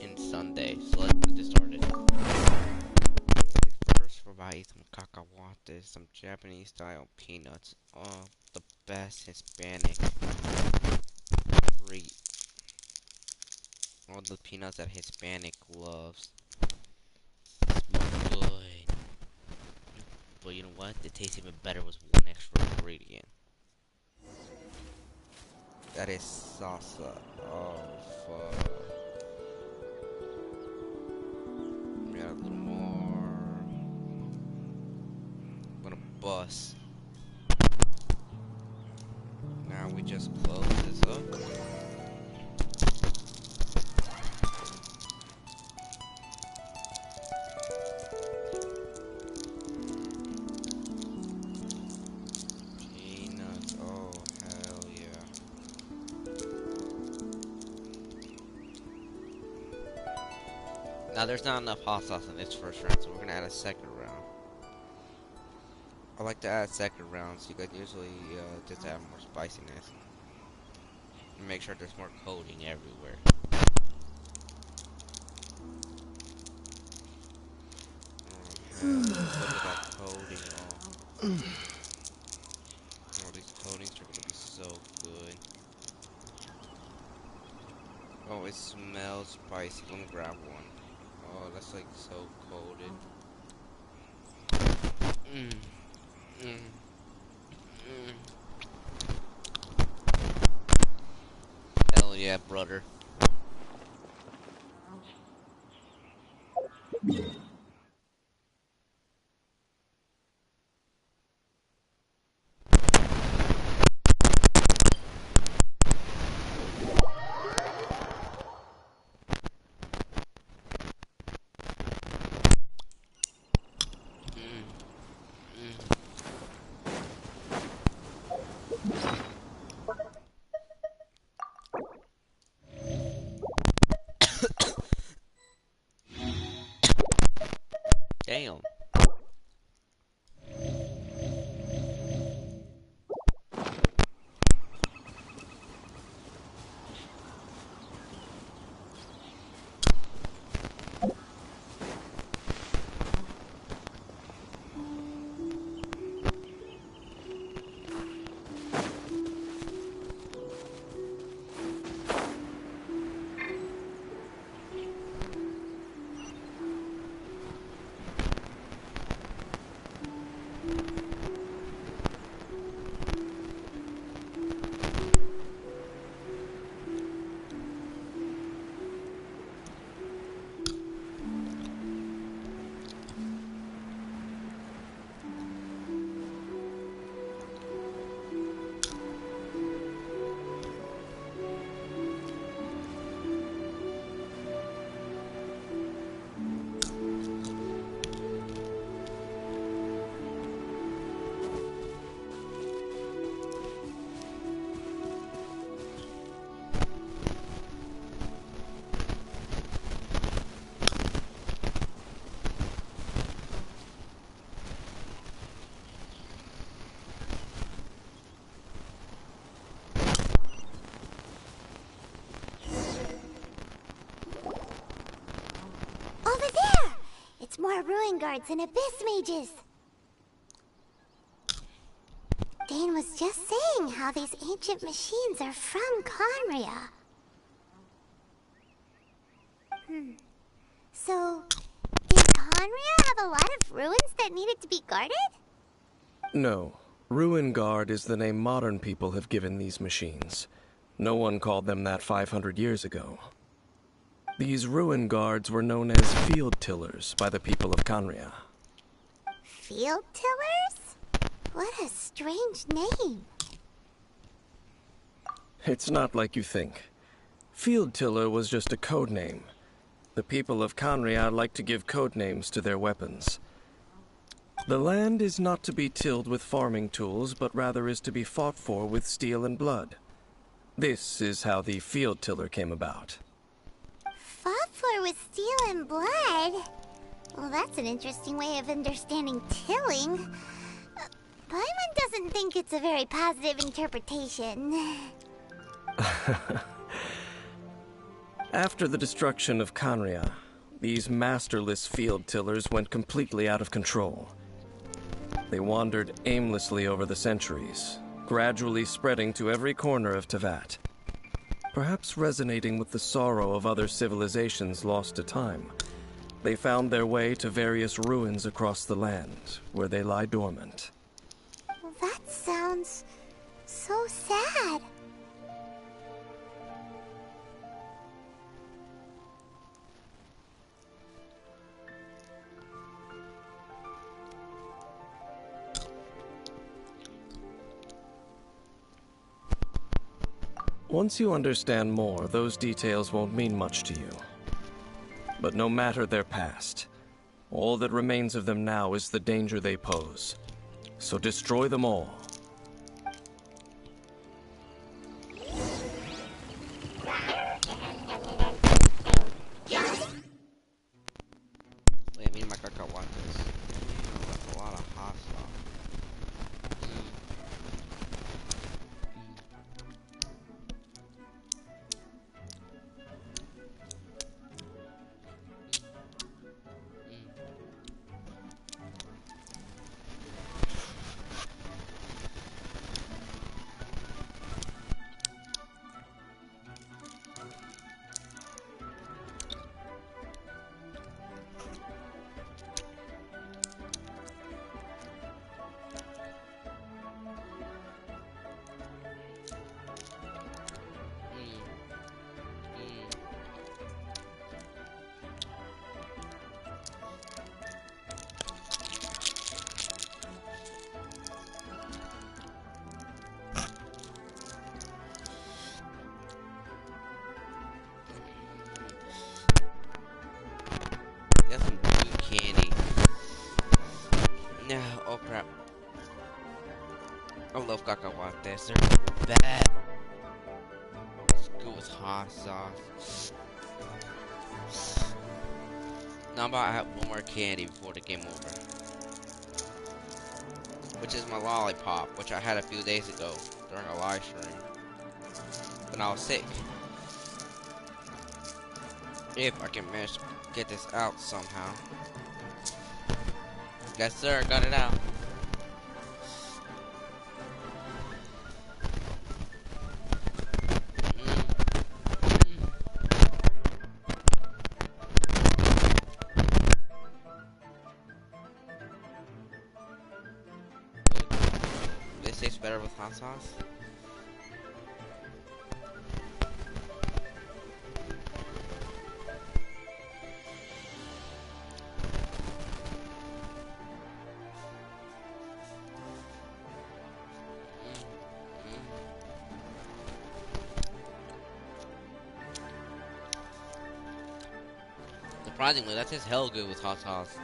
and Sunday. So let's get this started. First, we're about to eat some cacahuates, some Japanese style peanuts. Oh, the best Hispanic treat. All the peanuts that Hispanic loves. Smell good. But you know what? It tastes even better with one extra ingredient. That is salsa. Oh, fuck. We got a little more. I'm gonna bust. Now we just close this up. Peanuts. Oh, hell yeah. Now there's not enough hot sauce in this first round, so we're gonna add a second round. I like to add second rounds. You can usually just add more spiciness and make sure there's more coating everywhere. Oh, look at that coating. Oh, these coatings are gonna be so good. Oh, it smells spicy. Let me grab one. Oh, that's like so coated. Mmm. Mmm. Mmm. Hell yeah, brother. Mmm. Mmm. Damn. Over there! It's more ruin guards and abyss mages. Dane was just saying how these ancient machines are from Conria. So, did Conria have a lot of ruins that needed to be guarded? No. Ruin Guard is the name modern people have given these machines. No one called them that 500 years ago. These ruin guards were known as field tillers by the people of Conria. Field tillers? What a strange name. It's not like you think. Field tiller was just a code name. The people of Conria like to give code names to their weapons. The land is not to be tilled with farming tools, but rather is to be fought for with steel and blood. This is how the field tiller came about. Fought for with steel and blood? Well, that's an interesting way of understanding tilling. Paimon doesn't think it's a very positive interpretation. After the destruction of Kanria, these masterless field tillers went completely out of control. They wandered aimlessly over the centuries, gradually spreading to every corner of Teyvat. Perhaps resonating with the sorrow of other civilizations lost to time, they found their way to various ruins across the land, where they lie dormant. That sounds so sad. Once you understand more, those details won't mean much to you. But no matter their past, all that remains of them now is the danger they pose. So destroy them all. Wait, me and my Kaka want this. That's a lot of hot sauce. Got some good candy. No, oh crap. I love cacahuates. They're bad. It's good with hot sauce. Now I'm about to have one more candy before the game over. Which is my lollipop, which I had a few days ago during a live stream. When I was sick. If I can manage to get this out somehow. Yes sir, got it out. This tastes better with hot sauce. Surprisingly, that tastes hell good with hot sauce.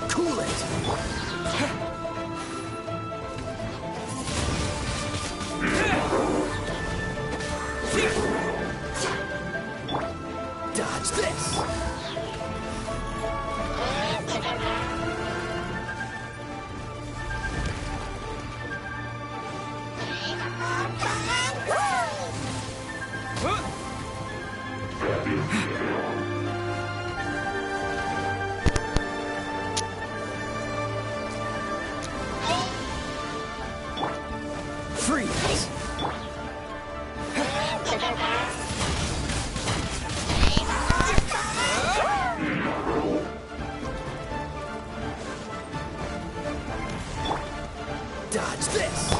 Cool it! Dodge this! Freeze! Dodge this!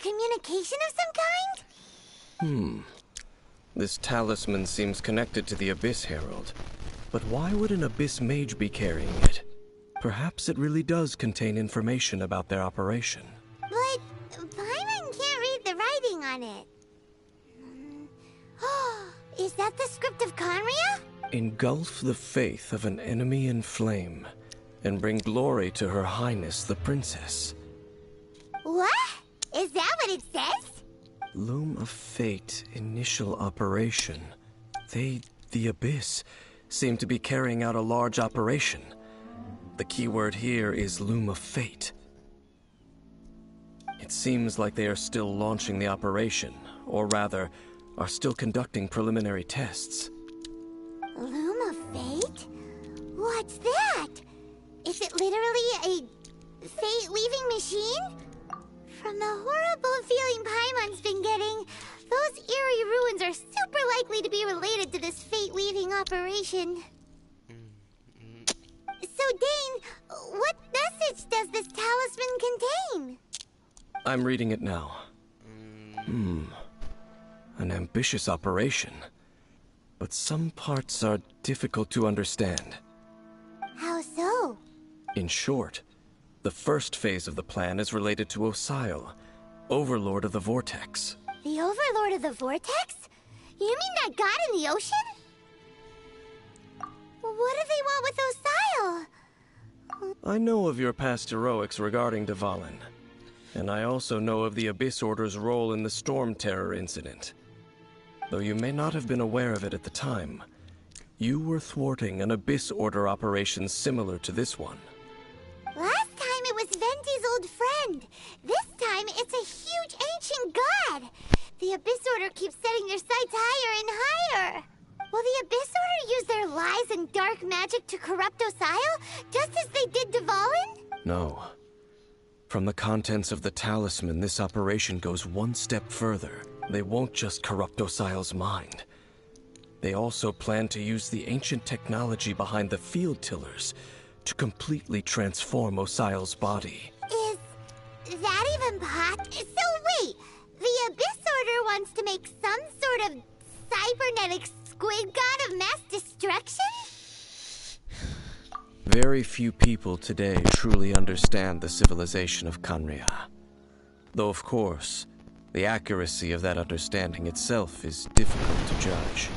communication of some kind? This talisman seems connected to the Abyss Herald. But why would an Abyss Mage be carrying it? Perhaps it really does contain information about their operation. But Paimon can't read the writing on it. Is that the script of Conria? Engulf the faith of an enemy in flame, and bring glory to Her Highness the Princess. What? Is that what it says? Loom of Fate, initial operation. They, the Abyss, seem to be carrying out a large operation. The keyword here is Loom of Fate. It seems like they are still launching the operation, or rather, are still conducting preliminary tests. Loom of Fate? What's that? Is it literally a fate-weaving machine? From the horrible feeling Paimon's been getting, those eerie ruins are super likely to be related to this fate-weaving operation. So, Dane, what message does this talisman contain? I'm reading it now. An ambitious operation. But some parts are difficult to understand. How so? In short, the first phase of the plan is related to Osile, Overlord of the Vortex. The Overlord of the Vortex? You mean that god in the ocean? What do they want with Osile? I know of your past heroics regarding Dvalin, and I also know of the Abyss Order's role in the Storm Terror incident. Though you may not have been aware of it at the time, you were thwarting an Abyss Order operation similar to this one. Last time it was Venti's old friend. This time it's a huge ancient god. The Abyss Order keeps setting their sights higher and higher. Will the Abyss Order use their lies and dark magic to corrupt Osile, just as they did Dvalin? No. From the contents of the talisman, this operation goes one step further. They won't just corrupt Osile's mind. They also plan to use the ancient technology behind the field tillers to completely transform Osile's body. Is that even possible? So wait, the Abyss Order wants to make some sort of cybernetic squid god of mass destruction? Very few people today truly understand the civilization of Conria. Though, of course, the accuracy of that understanding itself is difficult to judge.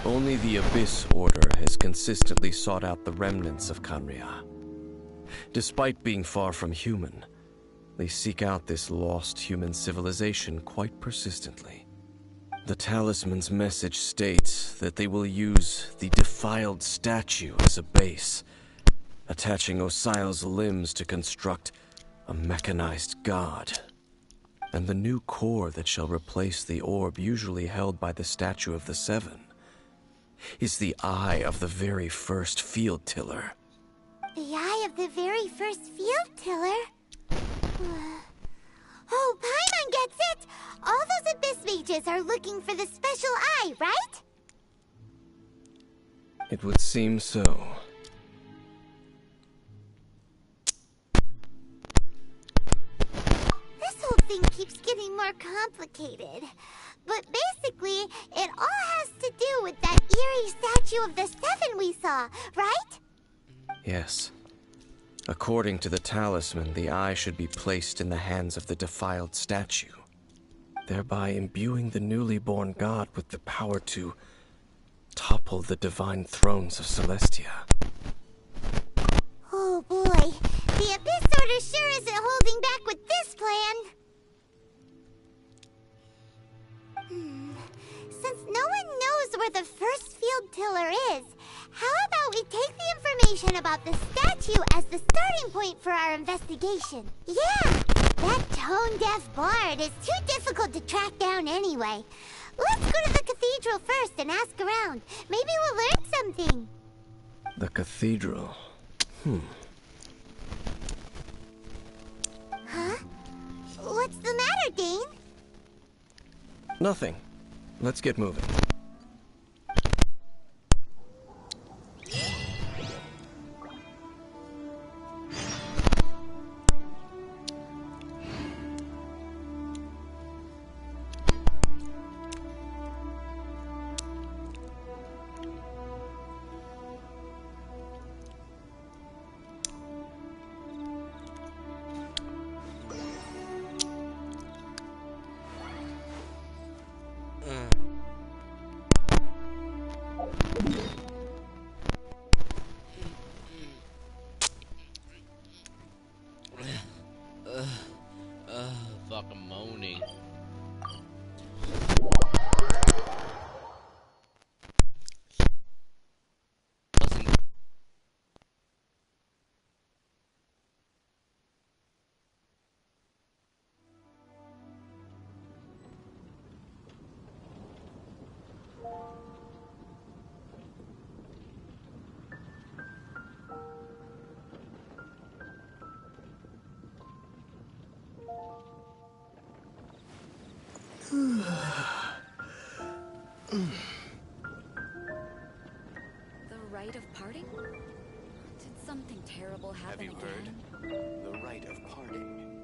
Only the Abyss Order has consistently sought out the remnants of Conria. Despite being far from human, they seek out this lost human civilization quite persistently. The talisman's message states that they will use the defiled statue as a base, attaching Osile's limbs to construct a mechanized god. And the new core that shall replace the orb usually held by the Statue of the Seven is the eye of the very first field tiller. The eye of the very first field tiller? Oh, Paimon gets it! All those Abyss mages are looking for the special eye, right? It would seem so. This whole thing keeps getting more complicated. But basically, it all has to do with that eerie statue of the Seven we saw, right? Yes. According to the talisman, the eye should be placed in the hands of the defiled statue, thereby imbuing the newly born god with the power to topple the divine thrones of Celestia. Oh boy, the Abyss Order sure isn't holding back with this plan. Since no one knows where the first field tiller is, how about we take the information about the statue as the starting point for our investigation? Yeah, that tone-deaf bard is too difficult to track down anyway. Let's go to the cathedral first and ask around. Maybe we'll learn something. The cathedral. Huh? What's the matter, Dane? Nothing. Let's get moving. something terrible happen Have you again? heard? The rite of parting.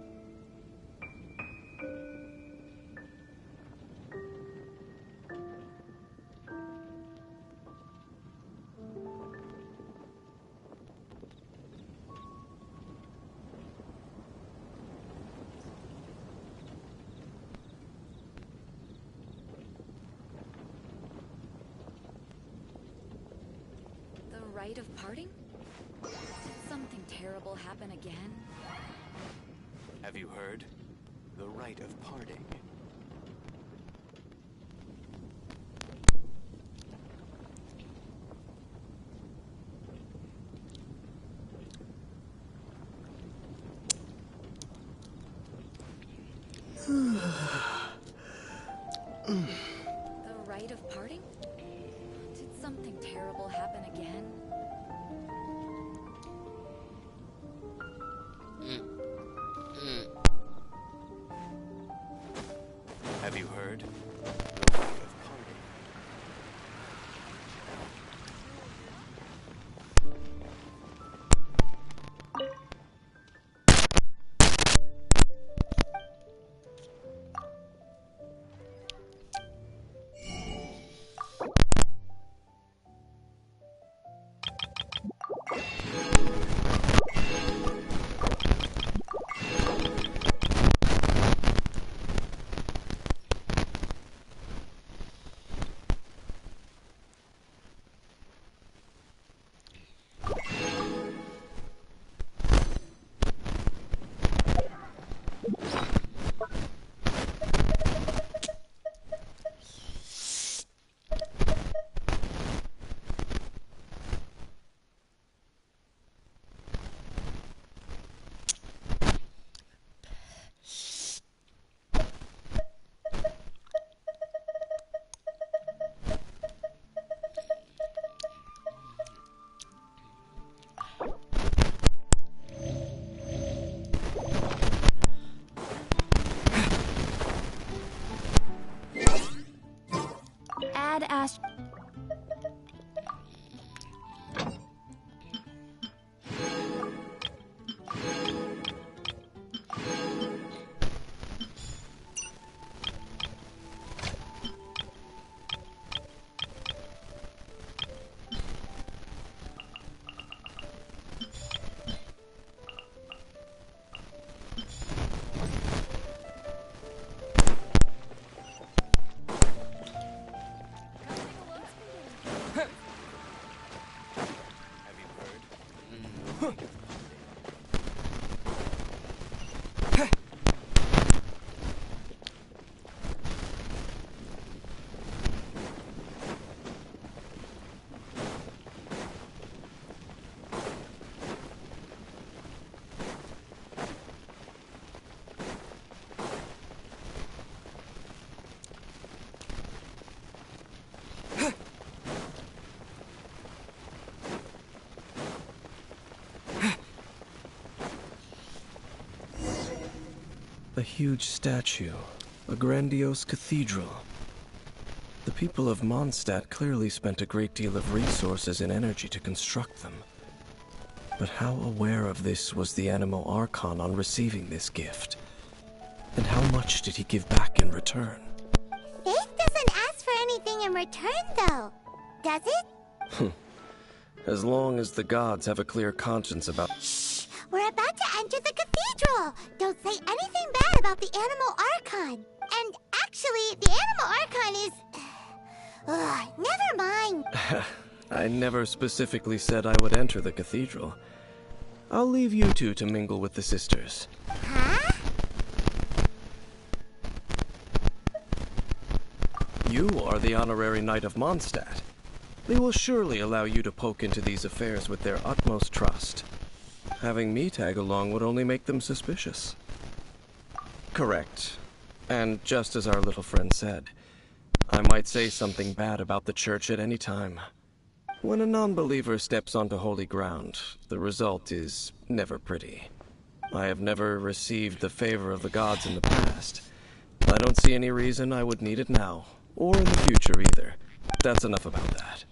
The rite of parting? Did something terrible happen again? Have you heard? The rite of parting. The rite of parting? Did something terrible happen again? Have you heard? The rite of parting. Add Ash. Have you heard? A huge statue, a grandiose cathedral. The people of Mondstadt clearly spent a great deal of resources and energy to construct them. But how aware of this was the Animo Archon on receiving this gift? And how much did he give back in return? Faith doesn't ask for anything in return, though. Does it? As long as the gods have a clear conscience about... Shh! We're about to enter the cathedral! Don't say anything bad about the Animal Archon. And actually, the Animal Archon is... Ugh, never mind. I never specifically said I would enter the cathedral. I'll leave you two to mingle with the sisters. Huh? You are the honorary knight of Mondstadt. They will surely allow you to poke into these affairs with their utmost trust. Having me tag along would only make them suspicious. Correct. And just as our little friend said, I might say something bad about the church at any time. When a non-believer steps onto holy ground, the result is never pretty. I have never received the favor of the gods in the past. I don't see any reason I would need it now, or in the future either. That's enough about that.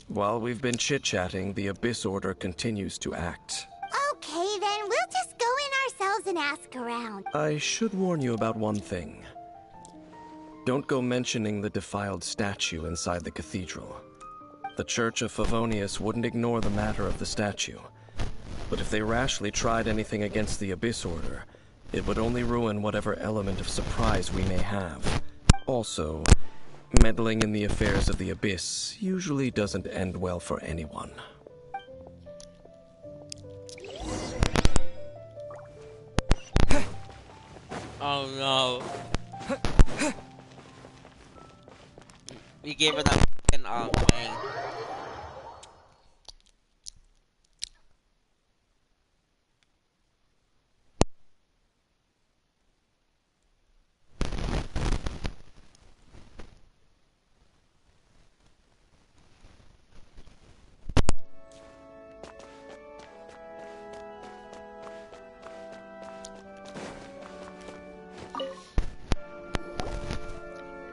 While we've been chit-chatting, the Abyss Order continues to act. Okay, then we'll just go in ourselves and ask around. I should warn you about one thing. Don't go mentioning the defiled statue inside the cathedral. The Church of Favonius wouldn't ignore the matter of the statue. But if they rashly tried anything against the Abyss Order, it would only ruin whatever element of surprise we may have. Also, meddling in the affairs of the Abyss usually doesn't end well for anyone. Oh no. We gave her that fucking thing.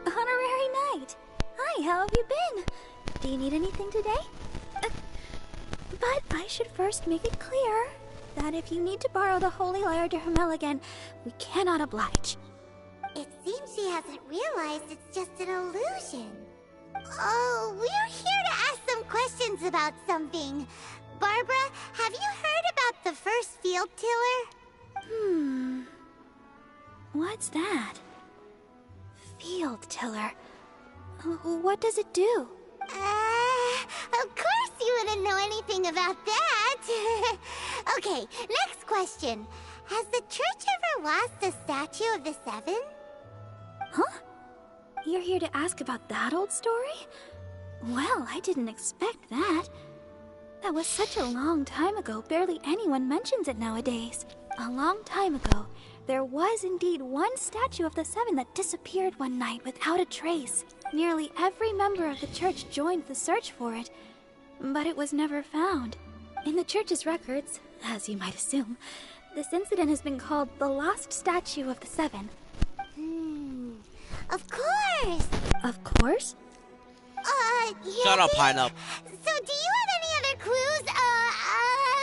Honorary Knight! Hi, how have you been? Do you need anything today? But I should first make it clear that if you need to borrow the Holy Lyre to Hermel again, we cannot oblige. It seems she hasn't realized it's just an illusion. Oh, we're here to ask some questions about something. Barbara, have you heard about the first field tiller? What's that? Field tiller. What does it do? Of course you wouldn't know anything about that. Okay, next question. Has the church ever lost a statue of the Seven? Huh? You're here to ask about that old story? Well, I didn't expect that. That was such a long time ago, barely anyone mentions it nowadays. A long time ago, there was indeed one statue of the Seven that disappeared one night without a trace. Nearly every member of the church joined the search for it, but it was never found. In the church's records, as you might assume, this incident has been called the Lost Statue of the Seven. Of course! Of course? Yeah. Shut up, Pineapple. So do you have any other clues?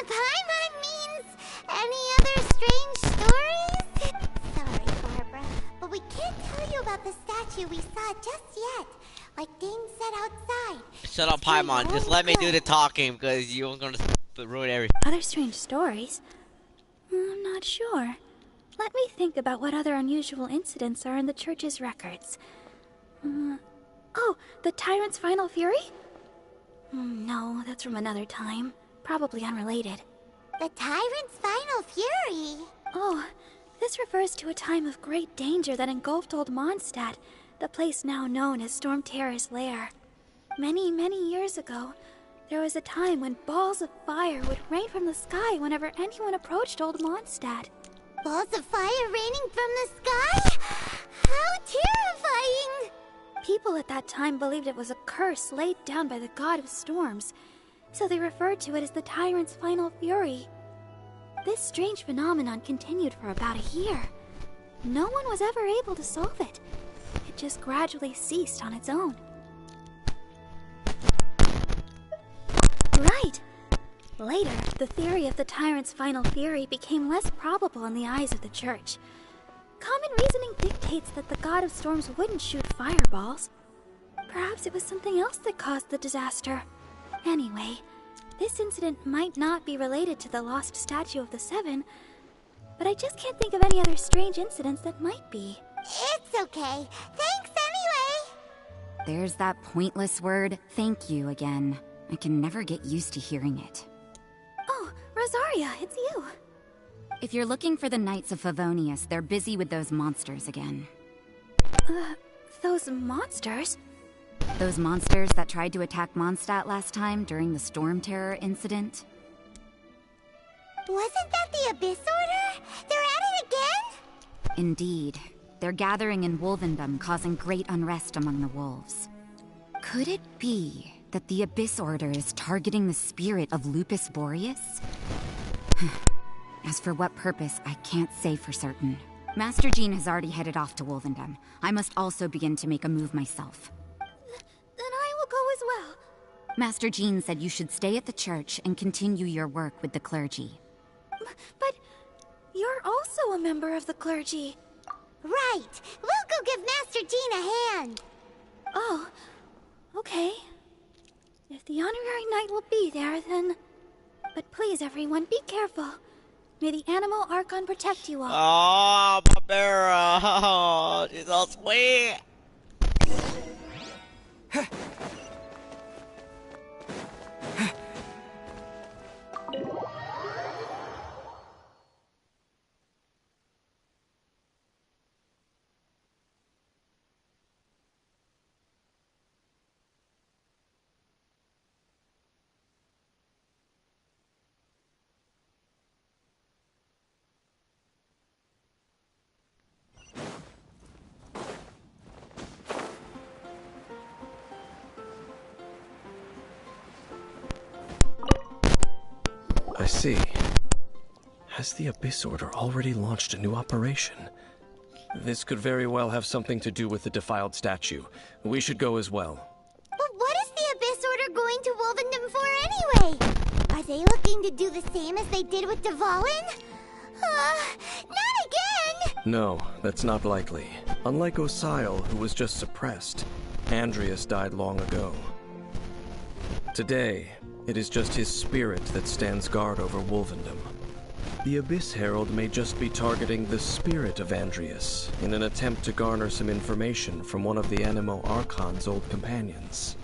Paimon means any other strange stories? Sorry, Barbara, but we can't tell you about the statue we saw just yet. Like Dane said outside. Shut up, Paimon. Just let me do the talking because you're gonna ruin everything. Other strange stories? I'm not sure. Let me think about what other unusual incidents are in the church's records. Oh, the Tyrant's Final Fury? No, that's from another time. Probably unrelated. The Tyrant's Final Fury? Oh, this refers to a time of great danger that engulfed Old Mondstadt, the place now known as Storm Terror's lair. Many, many years ago, there was a time when balls of fire would rain from the sky whenever anyone approached Old Mondstadt. Balls of fire raining from the sky? How terrifying! People at that time believed it was a curse laid down by the god of storms, so they referred to it as the Tyrant's Final Fury. This strange phenomenon continued for about a year. No one was ever able to solve it. It just gradually ceased on its own. Right! Later, the theory of the Tyrant's Final Fury became less probable in the eyes of the church. Common reasoning dictates that the god of storms wouldn't shoot fireballs. Perhaps it was something else that caused the disaster. Anyway, this incident might not be related to the lost statue of the Seven, but I just can't think of any other strange incidents that might be. It's okay. Thanks anyway! There's that pointless word, thank you, again. I can never get used to hearing it. Oh, Rosaria, it's you. If you're looking for the Knights of Favonius, they're busy with those monsters again. Those monsters? Those monsters that tried to attack Mondstadt last time during the Storm Terror incident? Wasn't that the Abyss Order? They're at it again? Indeed. They're gathering in Wolvendom, causing great unrest among the wolves. Could it be that the Abyss Order is targeting the spirit of Lupus Boreas? As for what purpose, I can't say for certain. Master Jean has already headed off to Wolvendom. I must also begin to make a move myself. Then I will go as well. Master Jean said you should stay at the church and continue your work with the clergy. But you're also a member of the clergy. Right! We'll go give Master Jean a hand! Oh, okay. If the honorary knight will be there, then... But please, everyone, be careful. May the animal Archon protect you all. Oh, Barbara! She's so sweet! I see. Has the Abyss Order already launched a new operation? This could very well have something to do with the defiled statue. We should go as well. But what is the Abyss Order going to Wolvendom for anyway? Are they looking to do the same as they did with Dvalin? Not again! No, that's not likely. Unlike Osile, who was just suppressed, Andreas died long ago. Today, it is just his spirit that stands guard over Wolvendom. The Abyss Herald may just be targeting the spirit of Andreas in an attempt to garner some information from one of the Animo Archon's old companions.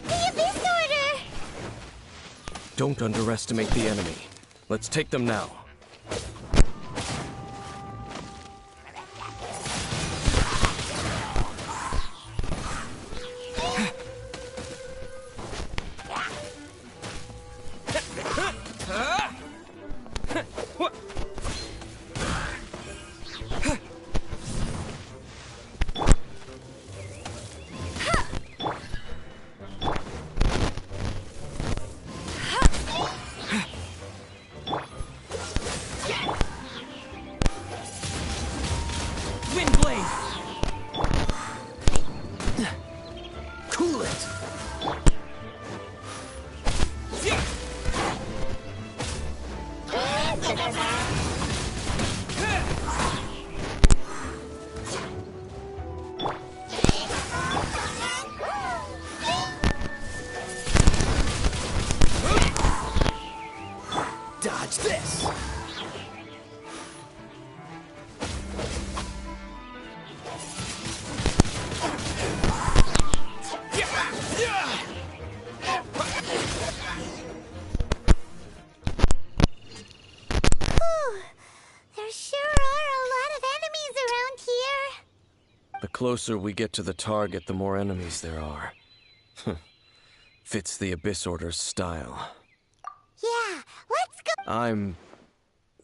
The Abyss Order! Don't underestimate the enemy. Let's take them now. Dodge this! There sure are a lot of enemies around here. The closer we get to the target, the more enemies there are. Fits the Abyss Order's style. Yeah, let's go. I'm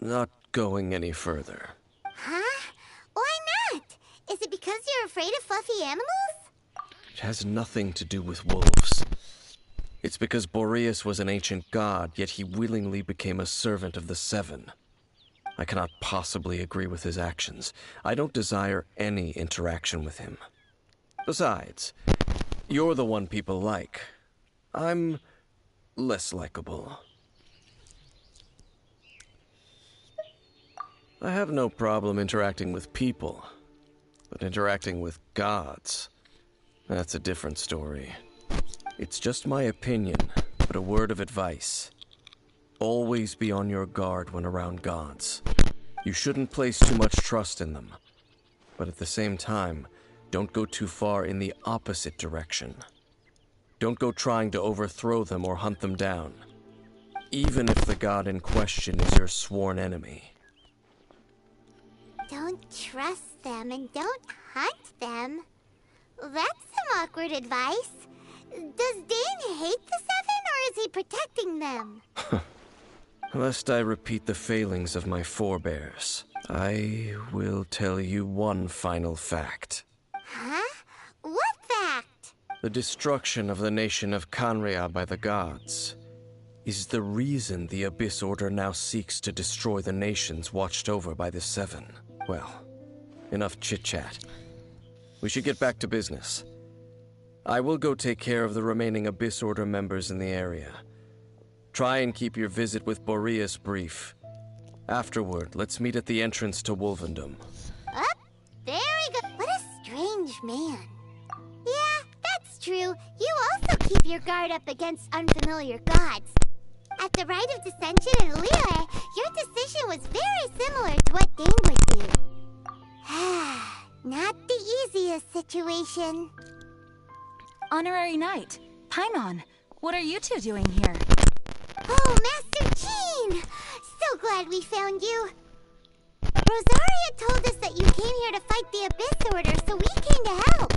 not going any further. Huh? Why not? Is it because you're afraid of fluffy animals? It has nothing to do with wolves. It's because Boreas was an ancient god, yet he willingly became a servant of the Seven. I cannot possibly agree with his actions. I don't desire any interaction with him. Besides, you're the one people like. I'm less likable. I have no problem interacting with people, but interacting with gods, that's a different story. It's just my opinion, but a word of advice. Always be on your guard when around gods. You shouldn't place too much trust in them, but at the same time, don't go too far in the opposite direction. Don't go trying to overthrow them or hunt them down, even if the god in question is your sworn enemy. Don't trust them and don't hunt them. That's some awkward advice. Does Dane hate the Seven, or is he protecting them? Lest I repeat the failings of my forebears, I will tell you one final fact. Huh? What fact? The destruction of the nation of Canria by the gods is the reason the Abyss Order now seeks to destroy the nations watched over by the Seven. Well, enough chit-chat. We should get back to business. I will go take care of the remaining Abyss Order members in the area. Try and keep your visit with Boreas brief. Afterward, let's meet at the entrance to Wolvendom. Up, there we go. What a strange man. Yeah, that's true. You also keep your guard up against unfamiliar gods. At the Rite of Dissension in Liyue, your decision was very similar to what Dane would do. Not the easiest situation. Honorary Knight, Paimon, what are you two doing here? Oh, Master Jean! So glad we found you. Rosaria told us that you came here to fight the Abyss Order, so we came to help.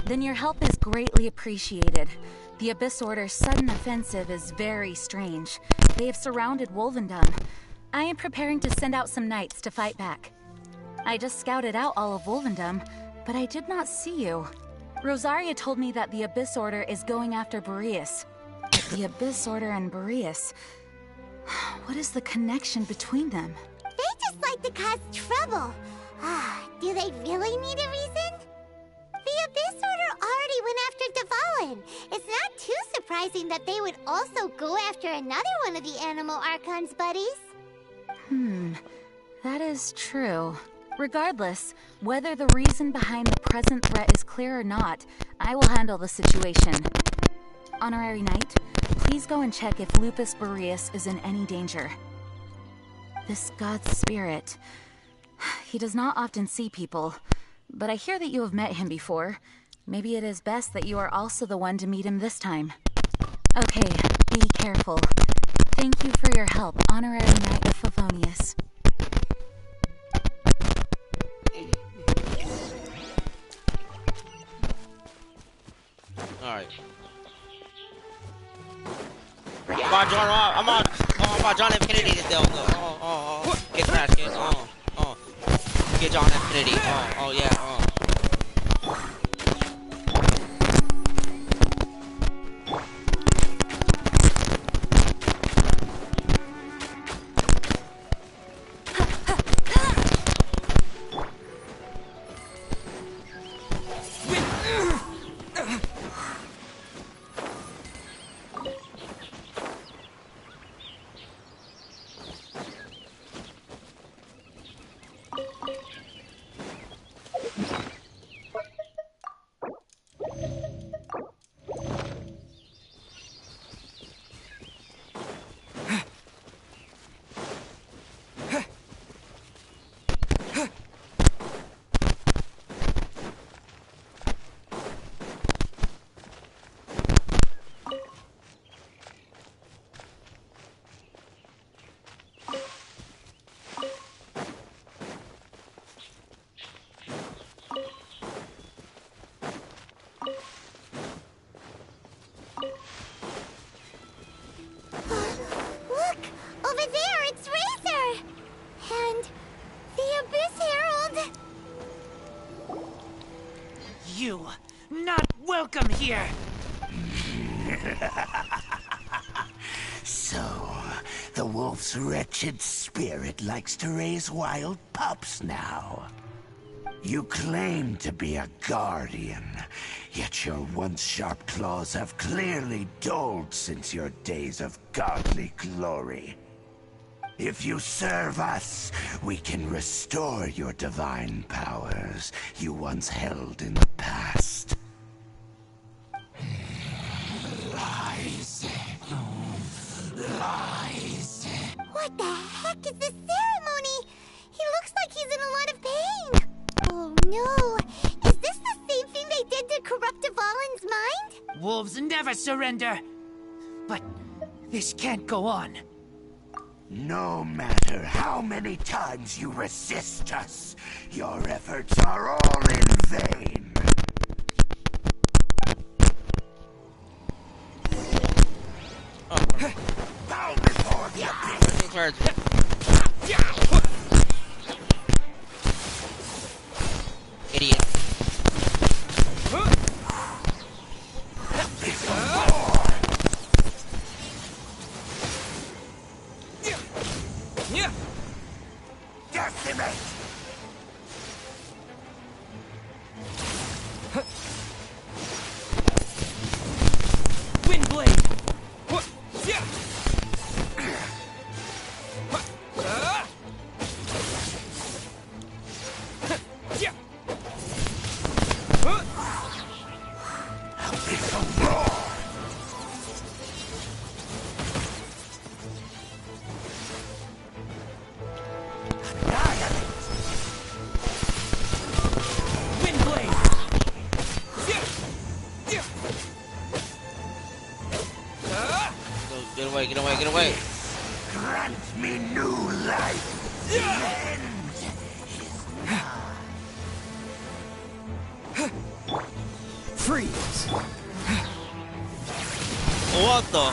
Then your help is greatly appreciated. The Abyss Order's sudden offensive is very strange. They have surrounded Wolvendom. I am preparing to send out some knights to fight back. I just scouted out all of Wolvendom, but I did not see you. Rosaria told me that the Abyss Order is going after Boreas. The Abyss Order and Boreas. What is the connection between them? They just like to cause trouble. Do they really need a reason? The Abyss Order already went after Dvalin. It's not too surprising that they would also go after another one of the Animal Archon's buddies. That is true. Regardless, whether the reason behind the present threat is clear or not, I will handle the situation. Honorary Knight, please go and check if Lupus Boreas is in any danger. This god's spirit. He does not often see people, but I hear that you have met him before. Maybe it is best that you are also the one to meet him this time. Okay, be careful. Thank you for your help, Honorary Knight of Favonius. Alright. I'm on John F. Kennedy to deal with. Get smashed, kid. Get John F. Kennedy. Yeah. Look! Over there, it's Razor! And the Abyss Herald! You, not welcome here! So, the wolf's wretched spirit likes to raise wild pups now. You claim to be a guardian, yet your once sharp claws have clearly dulled since your days of godly glory. If you serve us, we can restore your divine powers you once held in the past. Lies. Lies. What the heck is this ceremony? He looks like he's in a lot of pain. Oh no! Is this the same thing they did to corrupt Dvalin's mind? Wolves never surrender! But this can't go on. No matter how many times you resist us, your efforts are all in vain. Bow before the abyss. Idiot. Decimate! Windblade! Get away, get away, get away. Grant me new life. The end is nigh. Freeze! What the?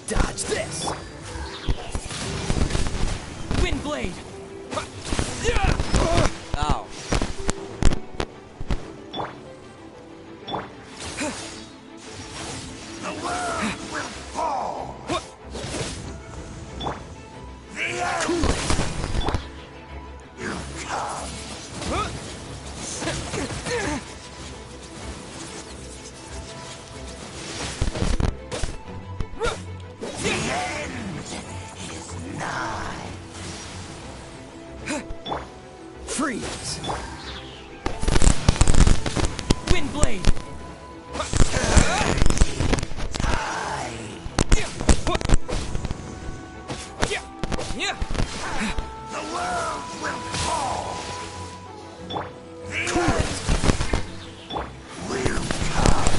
Dodge this! Windblade! Ow. The world will fall. The end. You come. The end is nigh. Freeze! Windblade! The world will fall. The end will come.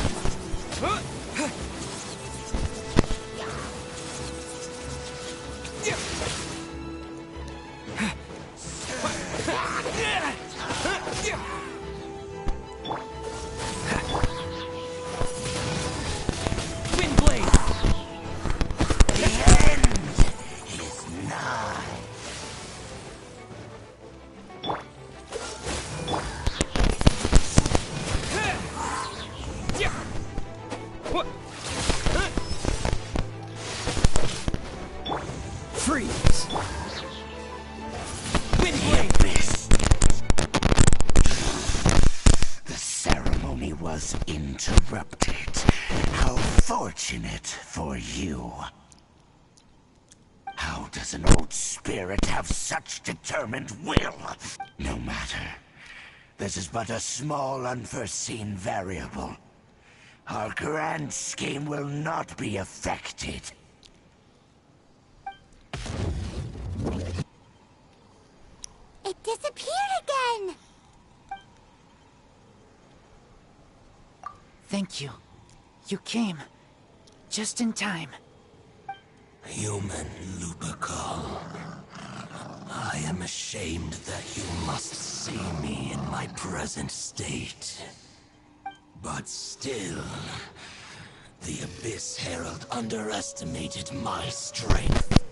Windblade! The end is nigh. Freeze! The Windblade! abyss. The ceremony was interrupted. How fortunate for you. How does an old spirit have such determined will? No matter. This is but a small unforeseen variable. Our grand scheme will not be affected. It disappeared again! Thank you. You came. Just in time. Human Lupercal. I am ashamed that you must see me in my present state. But still, the Abyss Herald underestimated my strength.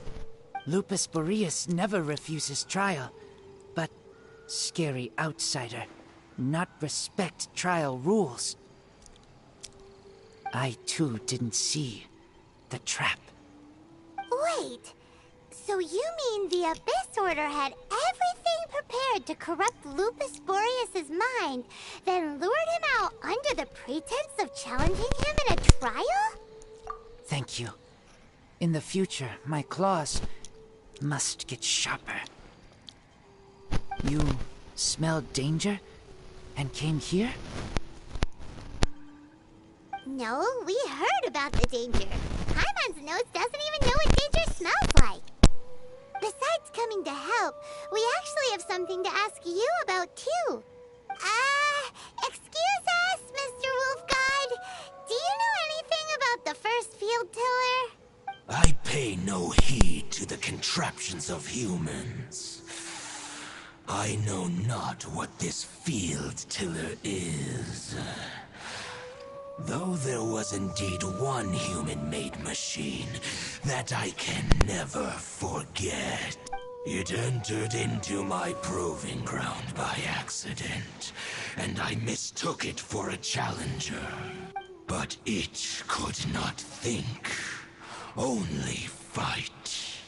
Lupus Boreas never refuses trial, but scary outsider, not respect trial rules. I too didn't see the trap. Wait, so you mean the Abyss Order had everything prepared to corrupt Lupus Boreas' mind, then lured him out under the pretense of challenging him in a trial? Thank you. In the future, my claws must get sharper. You smelled danger and came here? No, we heard about the danger. Paimon's nose doesn't even know what danger smells like. Besides coming to help, we actually have something to ask you about, too. Excuse us, Mr. Wolf God. Do you know anything about the first field tiller? I pay no heed to the contraptions of humans. I know not what this field tiller is. Though there was indeed one human-made machine that I can never forget. It entered into my proving ground by accident, and I mistook it for a challenger. But it could not think, only fight.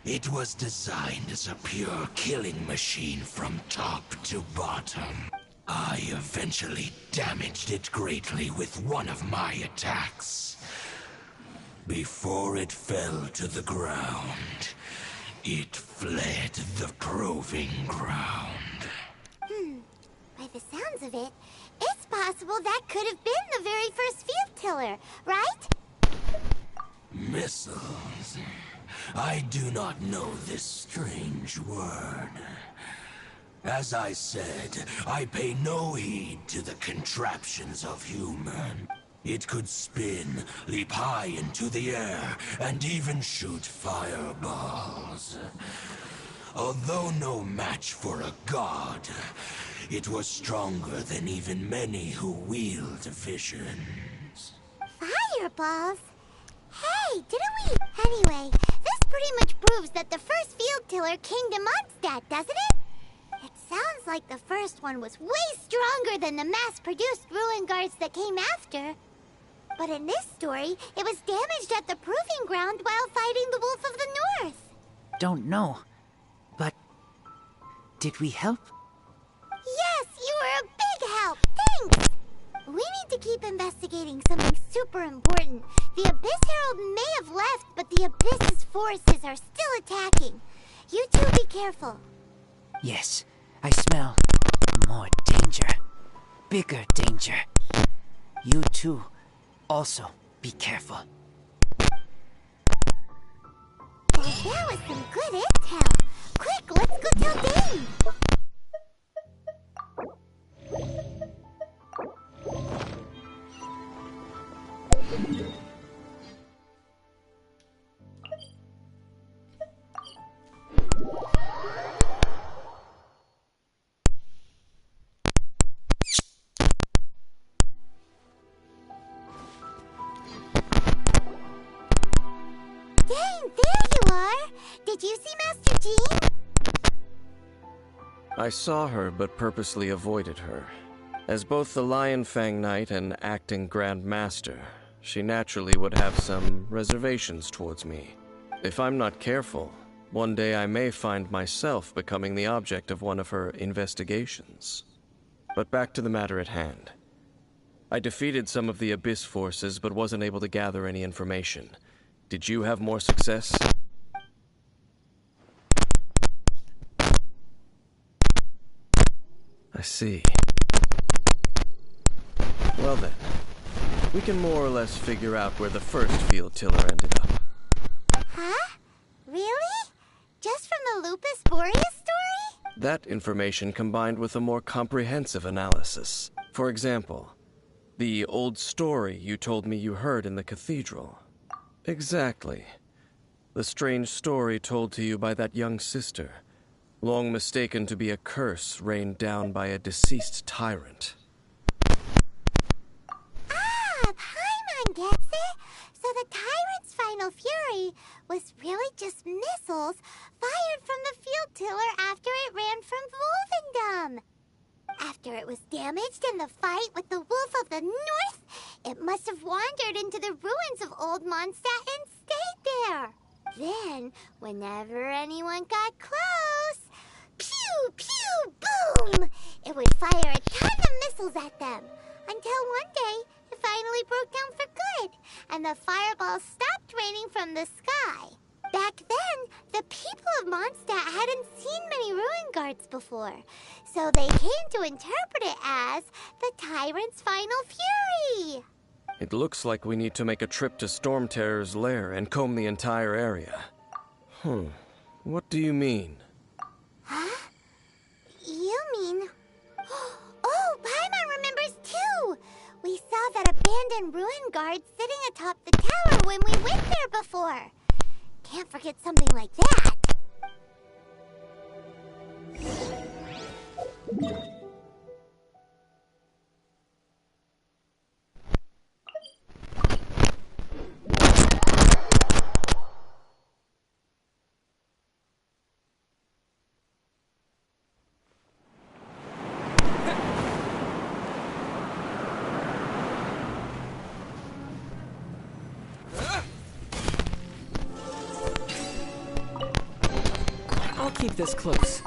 It was designed as a pure killing machine from top to bottom. I eventually damaged it greatly with one of my attacks. Before it fell to the ground, it fled the proving ground. By the sounds of it, it's possible that could have been the very first field tiller, right? Missiles. I do not know this strange word. As I said, I pay no heed to the contraptions of human. It could spin, leap high into the air, and even shoot fireballs. Although no match for a god, it was stronger than even many who wield visions. Fireballs? Hey, didn't we? Anyway, this pretty much proves that the first field tiller came to Mondstadt, doesn't it? It sounds like the first one was way stronger than the mass-produced ruin guards that came after. But in this story, it was damaged at the proving ground while fighting the Wolf of the North. Don't know. But did we help? Yes, you were a big help. Thanks! We need to keep investigating something super important. The Abyss Herald may have left, but the Abyss's forces are still attacking. You two be careful. Yes, I smell more danger. Bigger danger. You too, also be careful. Well, that was some good intel. Quick, let's go tell Dane. Dane, there you are! Did you see Master Jean? I saw her, but purposely avoided her. As both the Lion Fang Knight and acting Grand Master, she naturally would have some reservations towards me. If I'm not careful, one day I may find myself becoming the object of one of her investigations. But back to the matter at hand. I defeated some of the Abyss forces, but wasn't able to gather any information. Did you have more success? I see. Well then, we can more or less figure out where the first field tiller ended up. Huh? Really? Just from the Lupus Boreas story? That information combined with a more comprehensive analysis. For example, the old story you told me you heard in the cathedral. Exactly. The strange story told to you by that young sister, long mistaken to be a curse rained down by a deceased tyrant. Paimon gets it! So the tyrant's final fury was really just missiles fired from the field tiller after it ran from Wolvendom. After it was damaged in the fight with the Wolf of the North, it must have wandered into the ruins of Old Mondstadt and stayed there. Then, whenever anyone got close, pew, pew, boom! It would fire a ton of missiles at them. Until one day, it finally broke down for good, and the fireballs stopped raining from the sky. Back then, the people of Mondstadt hadn't seen many ruin guards before, so they came to interpret it as the Tyrant's final fury. It looks like we need to make a trip to Storm Terror's lair and comb the entire area. What do you mean? Huh? You mean... Oh, Paimon remembers too! We saw that abandoned ruin guard sitting atop the tower when we went there before. Can't forget something like that. I'll keep this close.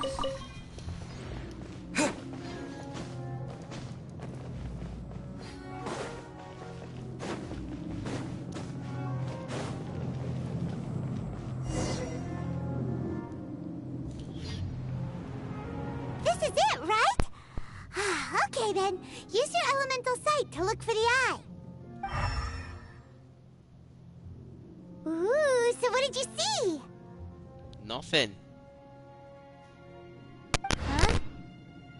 This is it, right? Okay then, use your elemental sight to look for the eye. Ooh, so what did you see? Nothing. Huh?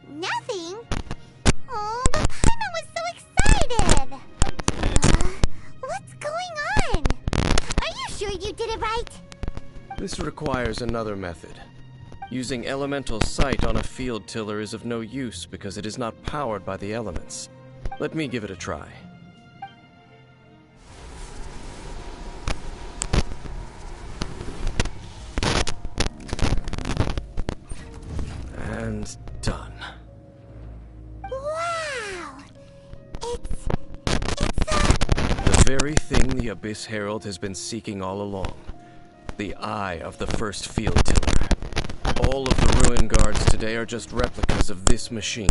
Nothing? Oh, but Paimon was so excited! What's going on? Are you sure you did it right? This requires another method. Using elemental sight on a field tiller is of no use because it is not powered by the elements. Let me give it a try. And done. Wow! It's The very thing the Abyss Herald has been seeking all along. The eye of the first field tiller. All of the ruin guards today are just replicas of this machine.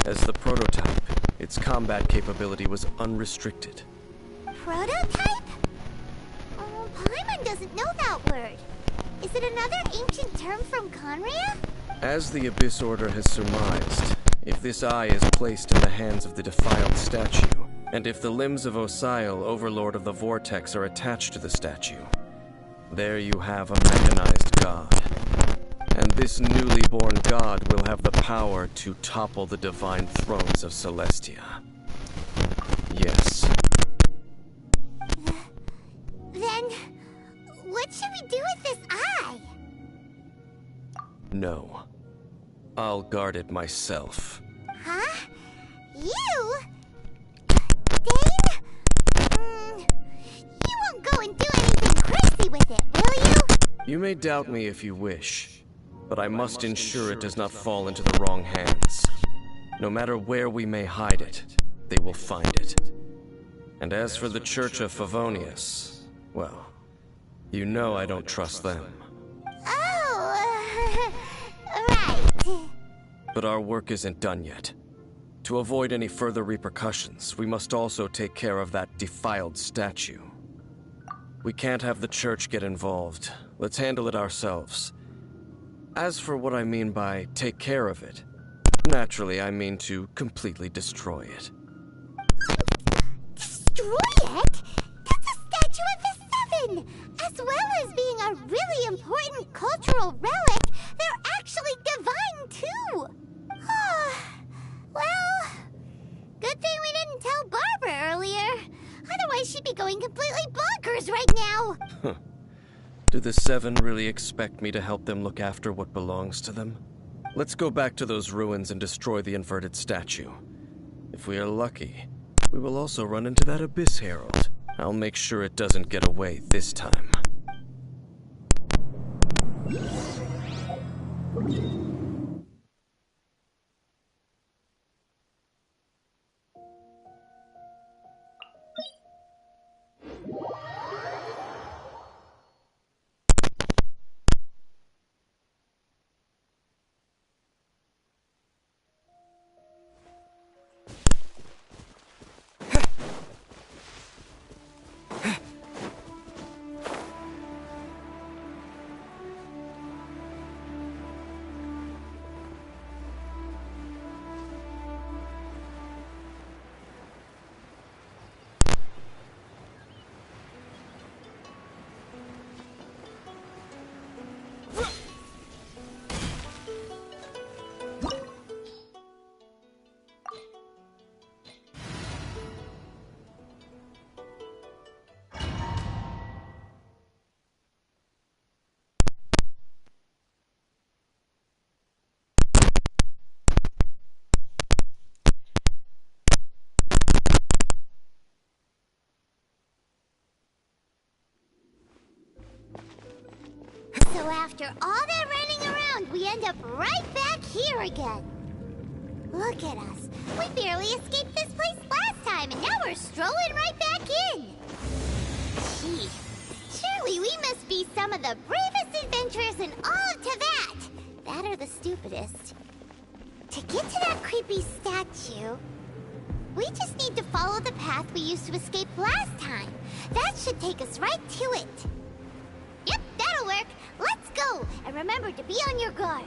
As the prototype, its combat capability was unrestricted. prototype? Oh, Paimon doesn't know that word. Is it another ancient term from Conria? As the Abyss Order has surmised, if this eye is placed in the hands of the defiled statue, and if the limbs of Osial, Overlord of the Vortex, are attached to the statue, there you have a mechanized god. And this newly born god will have the power to topple the divine thrones of Celestia. Yes. Then, what should we do with this eye? No. I'll guard it myself. Huh? You? Dane? You won't go and do anything crazy with it, will you? You may doubt me if you wish, but I must ensure it does not fall into the wrong hands. No matter where we may hide it, they will find it. And as for the Church of Favonius, well, you know I don't trust them. Oh, right. But our work isn't done yet. To avoid any further repercussions, we must also take care of that defiled statue. We can't have the church get involved. Let's handle it ourselves. As for what I mean by take care of it, naturally I mean to completely destroy it. Destroy it? That's a statue of the Seven! As well as being a really important cultural relic, they're actually divine too! Well, good thing we didn't tell Barbara earlier. Otherwise she'd be going completely bonkers right now! Do the Seven really expect me to help them look after what belongs to them? Let's go back to those ruins and destroy the inverted statue. If we are lucky, we will also run into that Abyss Herald. I'll make sure it doesn't get away this time. after all that running around, we end up right back here again. Look at us. We barely escaped this place last time, and now we're strolling right back in. Gee, surely we must be some of the bravest adventurers in all of Teyvat. That or the stupidest. To get to that creepy statue, we just need to follow the path we used to escape last time. That should take us right to it. Yep, that'll work. Let's go, and remember to be on your guard.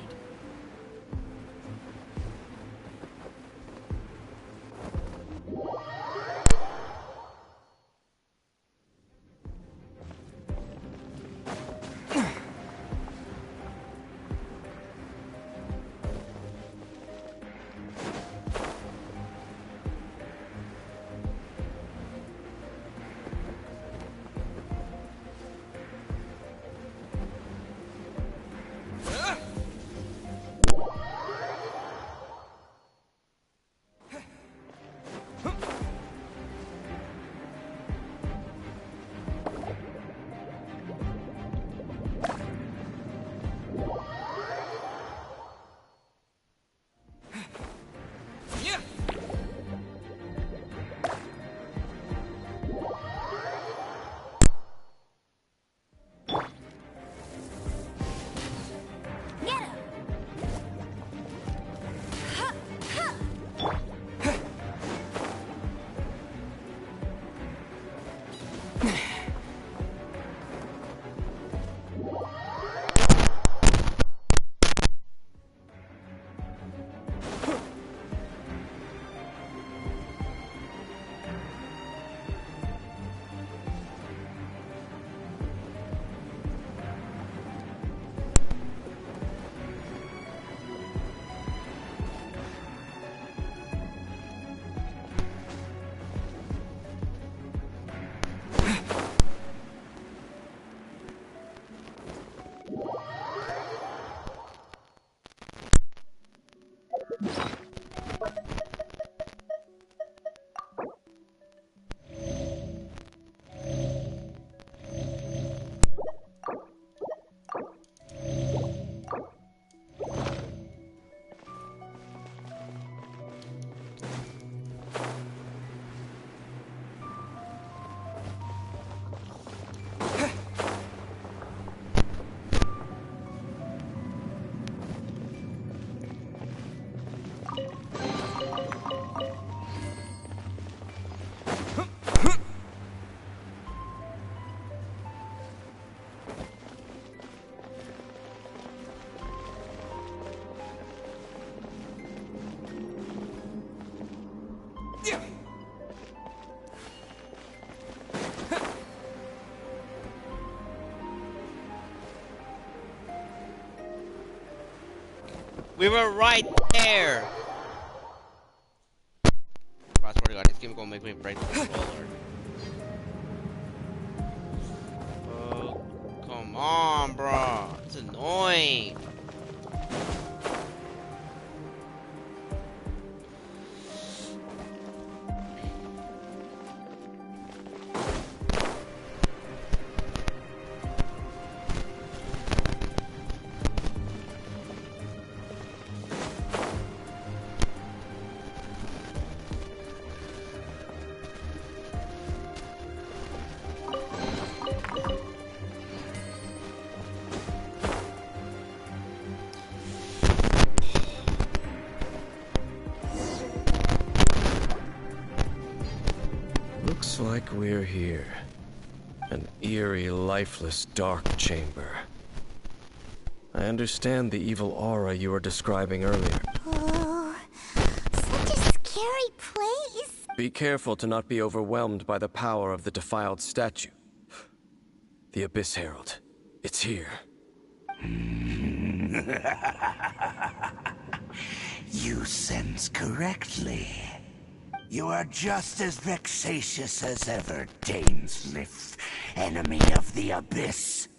We were right there! Bro, I swear to God, this game is gonna make me break the controller. Oh, come on, bro. It's annoying. Looks like we're here. An eerie, lifeless, dark chamber. I understand the evil aura you were describing earlier. Oh, such a scary place. Be careful to not be overwhelmed by the power of the defiled statue. The Abyss Herald. It's here. You sense correctly. You are just as vexatious as ever, Dainsleif, enemy of the Abyss.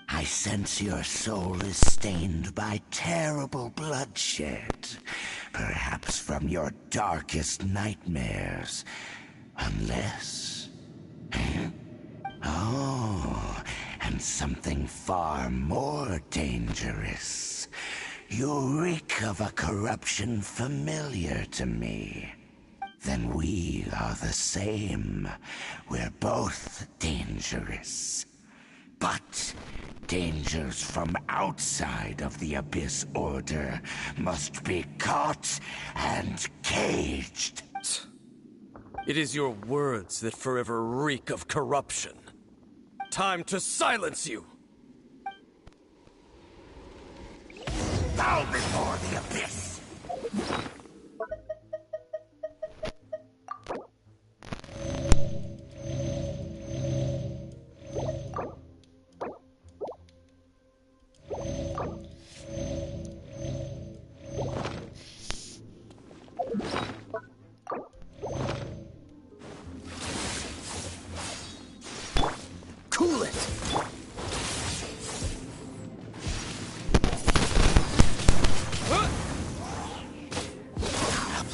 I sense your soul is stained by terrible bloodshed, perhaps from your darkest nightmares. Unless... Oh, and sense something far more dangerous. You reek of a corruption familiar to me. Then we are the same. We're both dangerous. But dangers from outside of the Abyss Order must be caught and caged. It is your words that forever reek of corruption. Time to silence you! Bow before the Abyss! Cool it!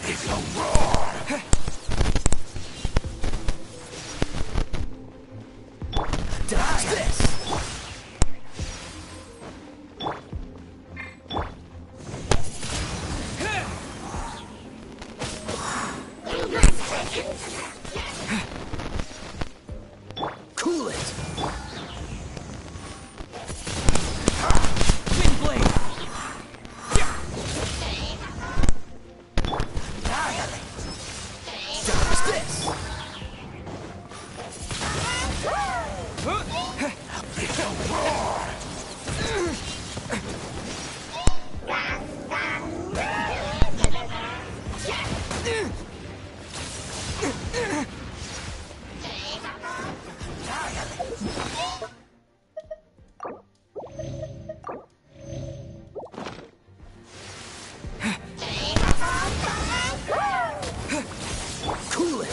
It's a roar! Dodge this! Cool it! Wind blade! Dodge this! It's a roar! Cool it!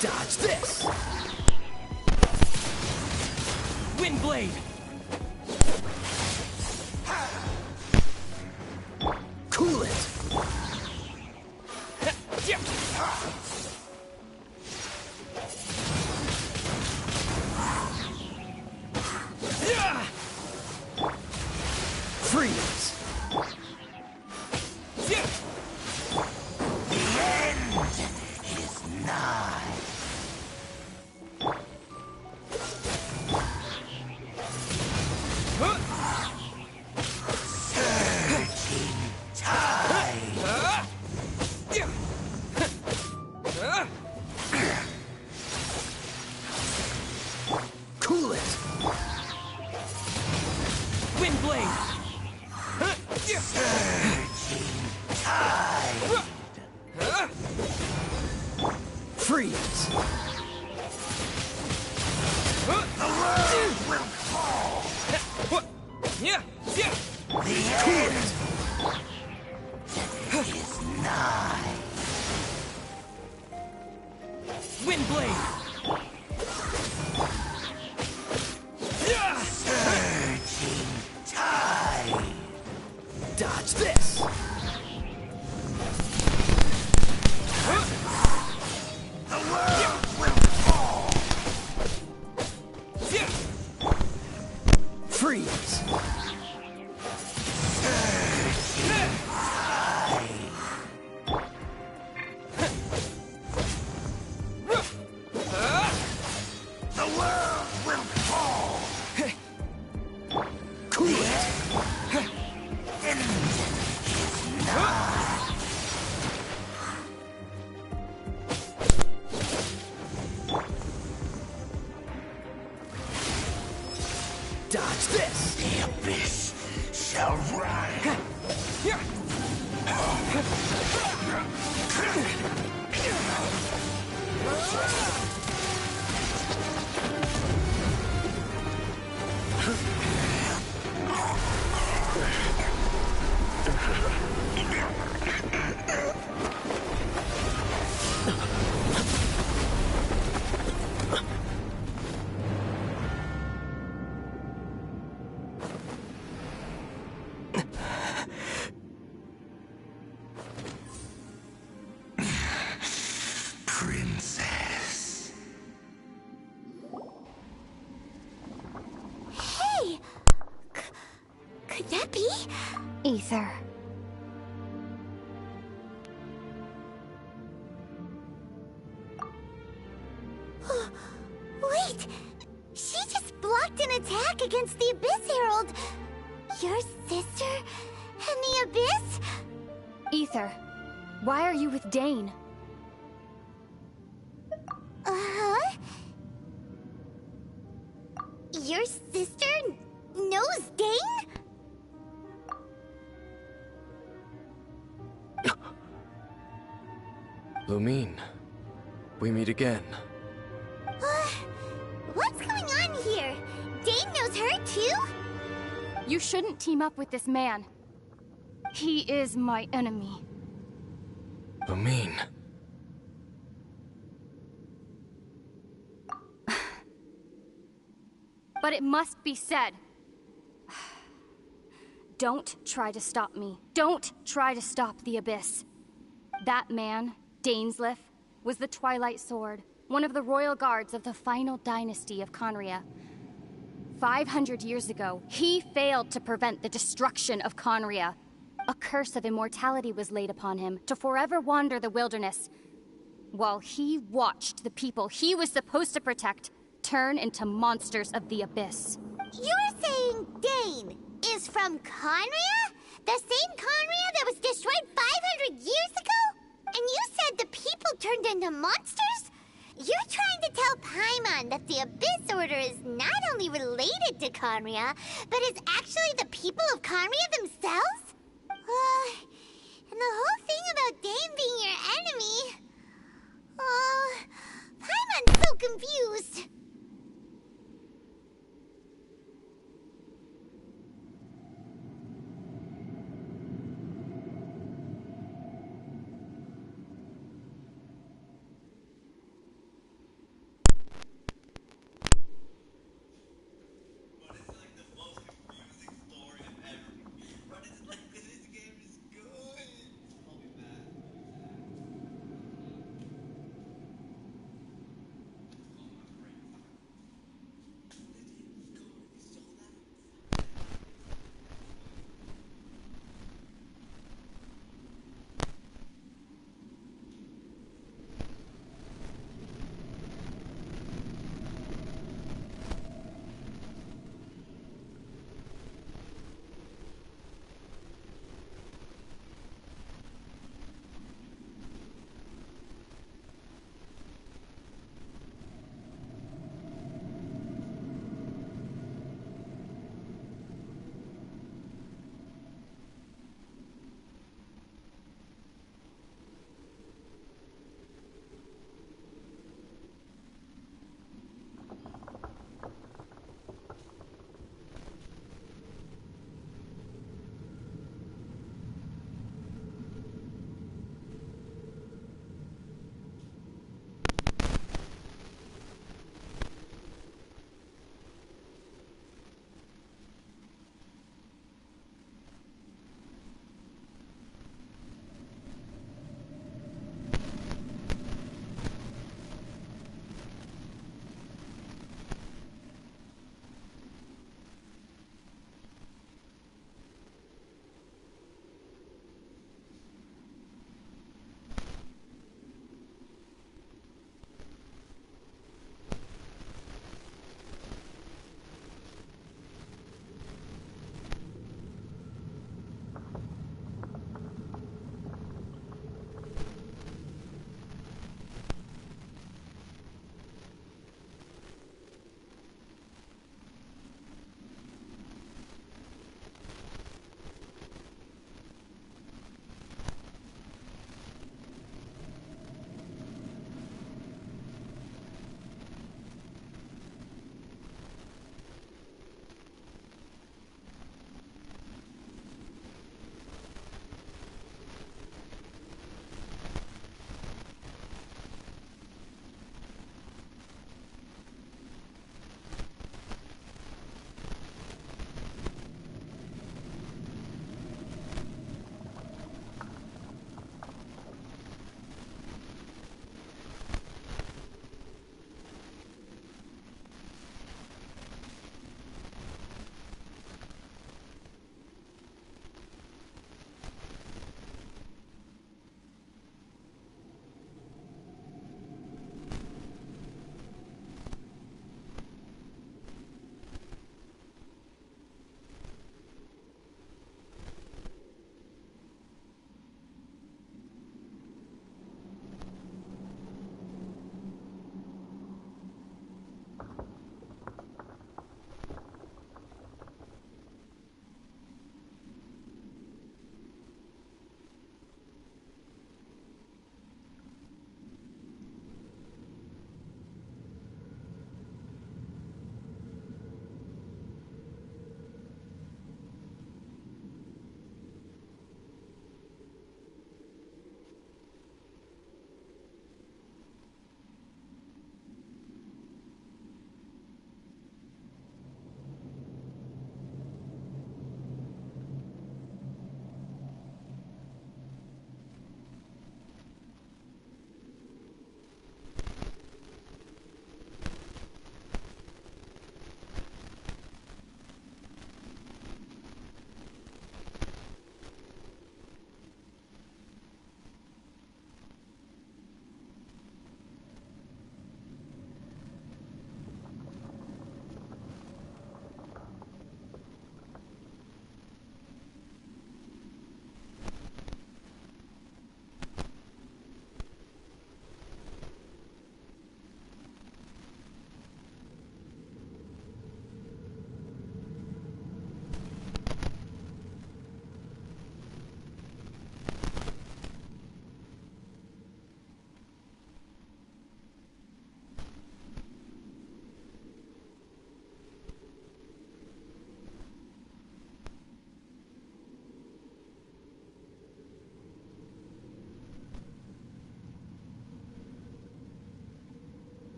Dodge this! Wind blade! Cool it! Freeze! The end is nigh. Surging tide. Cool it! Wind blade! Surging tide. Freeze! The world will fall. The end is nigh. Wind blade! Surging tide. Dodge this! The world will fall. Freeze! The world will fall. Cool it! End is nigh. Dodge this! The abyss shall rise. Ether. Wait! She just blocked an attack against the Abyss Herald! Your sister and the Abyss? Ether, why are you with Dane? Uh-huh? Your sister knows Dane? Lumine, we meet again. What's going on here? Dane knows her too? You shouldn't team up with this man. He is my enemy. Lumine. But it must be said. Don't try to stop me. Don't try to stop the Abyss. That man, Dainsleif, was the Twilight Sword, one of the royal guards of the final dynasty of Conria. 500 years ago, he failed to prevent the destruction of Conria. A curse of immortality was laid upon him to forever wander the wilderness, while he watched the people he was supposed to protect turn into monsters of the Abyss. You're saying Dane is from Conria? The same Conria that was destroyed 500 years ago? And you said the people turned into monsters? You're trying to tell Paimon that the Abyss Order is not only related to Conria, but is actually the people of Conria themselves? And the whole thing about Dane being your enemy... Paimon's so confused.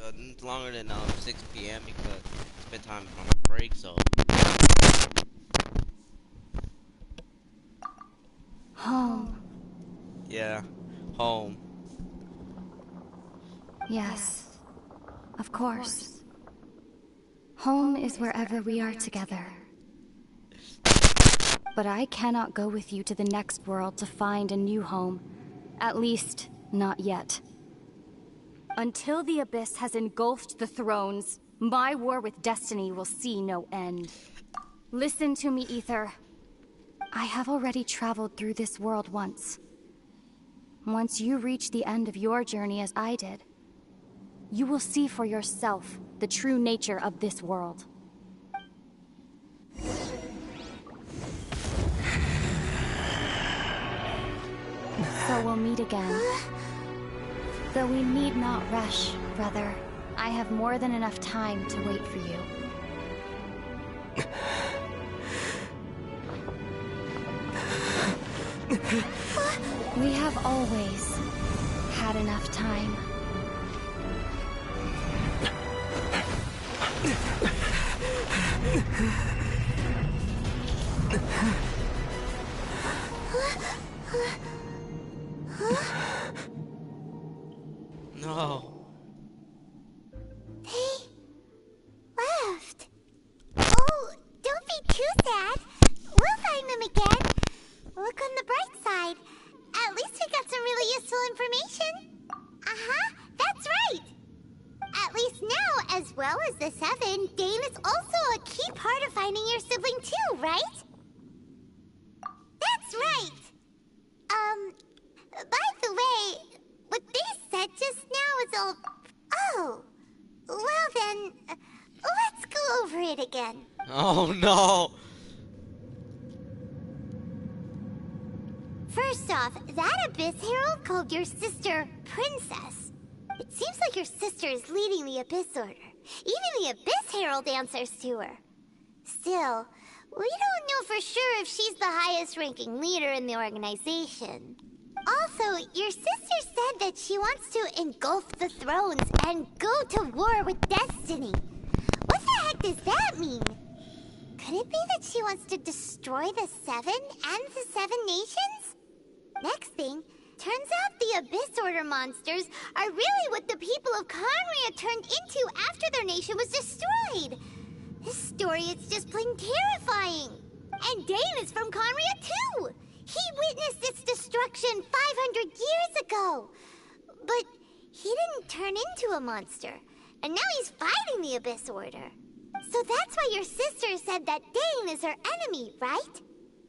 It's longer than 6 p.m. because spend time on a break. So Home. yeah, home. Yes. Of course. Home is wherever we are together. But I cannot go with you to the next world to find a new home. At least, not yet. Until the Abyss has engulfed the thrones, my war with destiny will see no end. Listen to me, Ether. I have already traveled through this world once. Once you reach the end of your journey as I did, you will see for yourself the true nature of this world. So we'll meet again. Though we need not rush, brother. I have more than enough time to wait for you. We have always had enough time. No. They left. Oh, don't be too sad. We'll find them again. Look on the bright side. At least we got some really useful information. Uh-huh, that's right. At least now, as well as the Seven, Dane is also a key part of finding your sibling too, right? That's right. By the way, what they said just now is all... Oh, well then, let's go over it again. Oh no. First off, that Abyss Herald called your sister Princess. It seems like your sister is leading the Abyss Order. Even the Abyss Herald answers to her. Still, we don't know for sure if she's the highest-ranking leader in the organization. Also, your sister said that she wants to engulf the thrones and go to war with destiny. What the heck does that mean? Could it be that she wants to destroy the Seven and the Seven Nations? Next thing, turns out the Abyss Order monsters are really what the people of Conria turned into after their nation was destroyed. This story is just plain terrifying. And Dane is from Conria too. He witnessed its destruction 500 years ago. But he didn't turn into a monster. And now he's fighting the Abyss Order. So that's why your sister said that Dane is her enemy, right?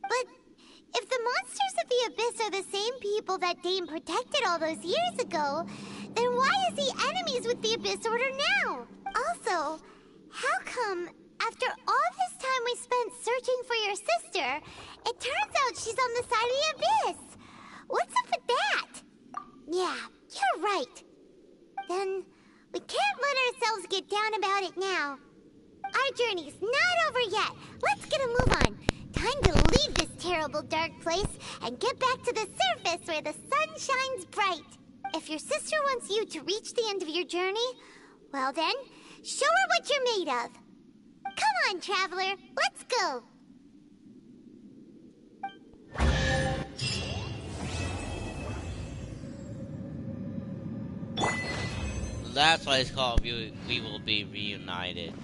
But if the monsters of the Abyss are the same people that Dane protected all those years ago, then why is he enemies with the Abyss Order now? Also, how come after all this time we spent searching for your sister, it turns out she's on the side of the Abyss? What's up with that? Yeah, you're right. Then we can't let ourselves get down about it now. Our journey's not over yet. Let's get a move on. Time to leave this terrible dark place and get back to the surface where the sun shines bright. If your sister wants you to reach the end of your journey, well then, show her what you're made of. Come on, traveler, let's go. That's why it's called We Will Be Reunited.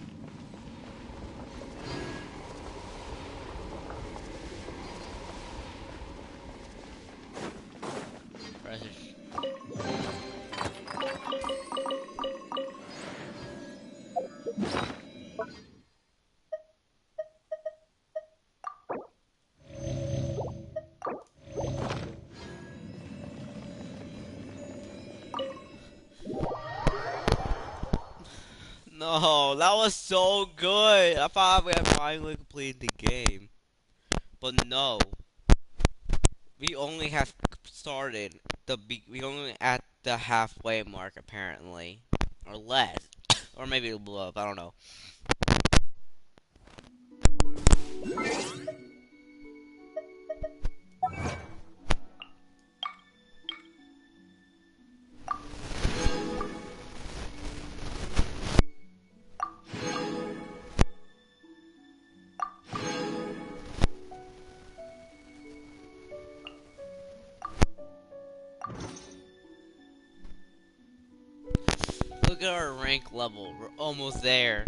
No, that was so good. I thought we had finally completed the game. But no. We only have started we only at the halfway mark apparently. Or less. Or maybe above, I don't know. rank level. We're almost there.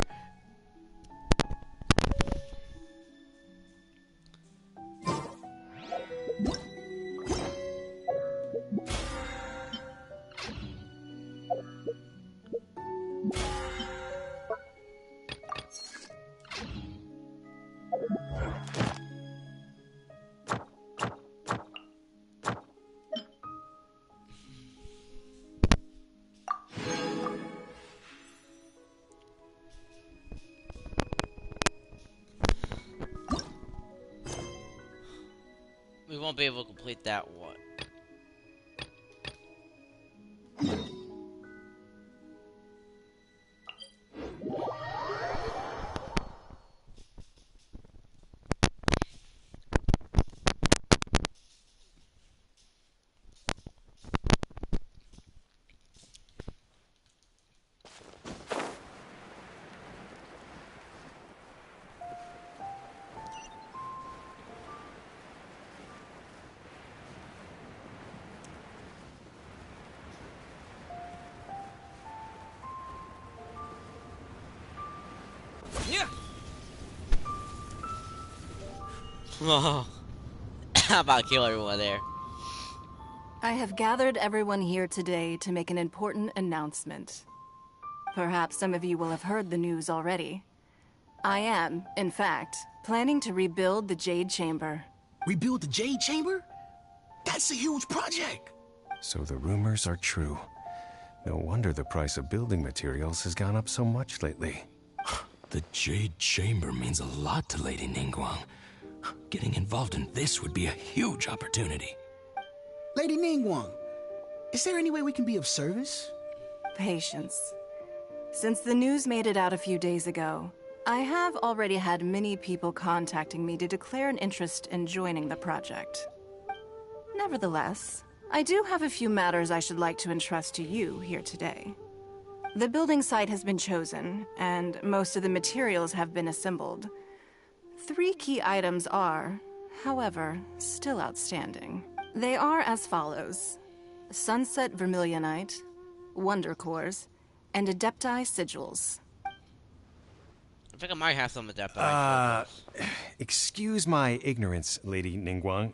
We won't be able to complete that one. Oh, I'm about to kill everyone there. I have gathered everyone here today to make an important announcement. Perhaps some of you will have heard the news already. I am, in fact, planning to rebuild the Jade Chamber. Rebuild the Jade Chamber? That's a huge project! So the rumors are true. No wonder the price of building materials has gone up so much lately. The Jade Chamber means a lot to Lady Ningguang. Getting involved in this would be a huge opportunity. Lady Ningguang, is there any way we can be of service? Patience. Since the news made it out a few days ago, I have already had many people contacting me to declare an interest in joining the project. Nevertheless, I do have a few matters I should like to entrust to you here today. The building site has been chosen, and most of the materials have been assembled. 3 key items are, however, still outstanding. They are as follows: Sunset Vermilionite, Wonder Cores, and Adepti Sigils. I think I might have some Adepti. Excuse my ignorance, Lady Ningguang.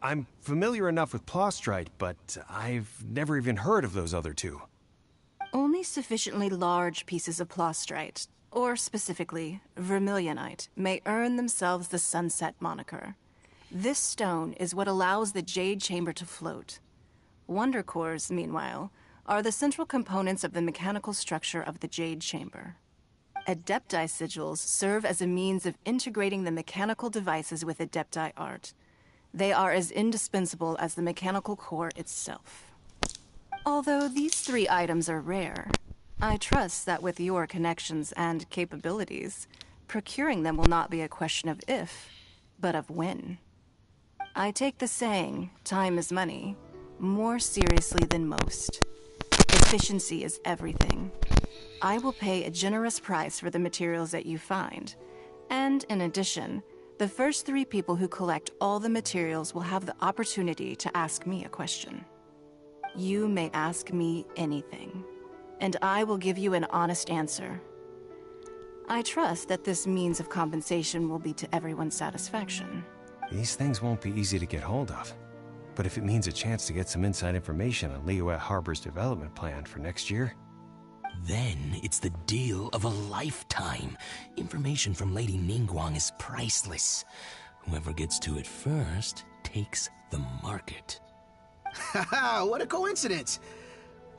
I'm familiar enough with Plostrite, but I've never even heard of those other two. Only sufficiently large pieces of Plostrite, or specifically, Vermilionite, may earn themselves the Sunset moniker. This stone is what allows the Jade Chamber to float. Wonder Cores, meanwhile, are the central components of the mechanical structure of the Jade Chamber. Adepti Sigils serve as a means of integrating the mechanical devices with Adepti art. They are as indispensable as the mechanical core itself. Although these 3 items are rare, I trust that with your connections and capabilities, procuring them will not be a question of if, but of when. I take the saying, time is money, more seriously than most. Efficiency is everything. I will pay a generous price for the materials that you find, and in addition, the first 3 people who collect all the materials will have the opportunity to ask me a question. You may ask me anything, and I will give you an honest answer. I trust that this means of compensation will be to everyone's satisfaction. These things won't be easy to get hold of. But if it means a chance to get some inside information on Liyue Harbor's development plan for next year... Then it's the deal of a lifetime. Information from Lady Ningguang is priceless. Whoever gets to it first takes the market. Haha, what a coincidence!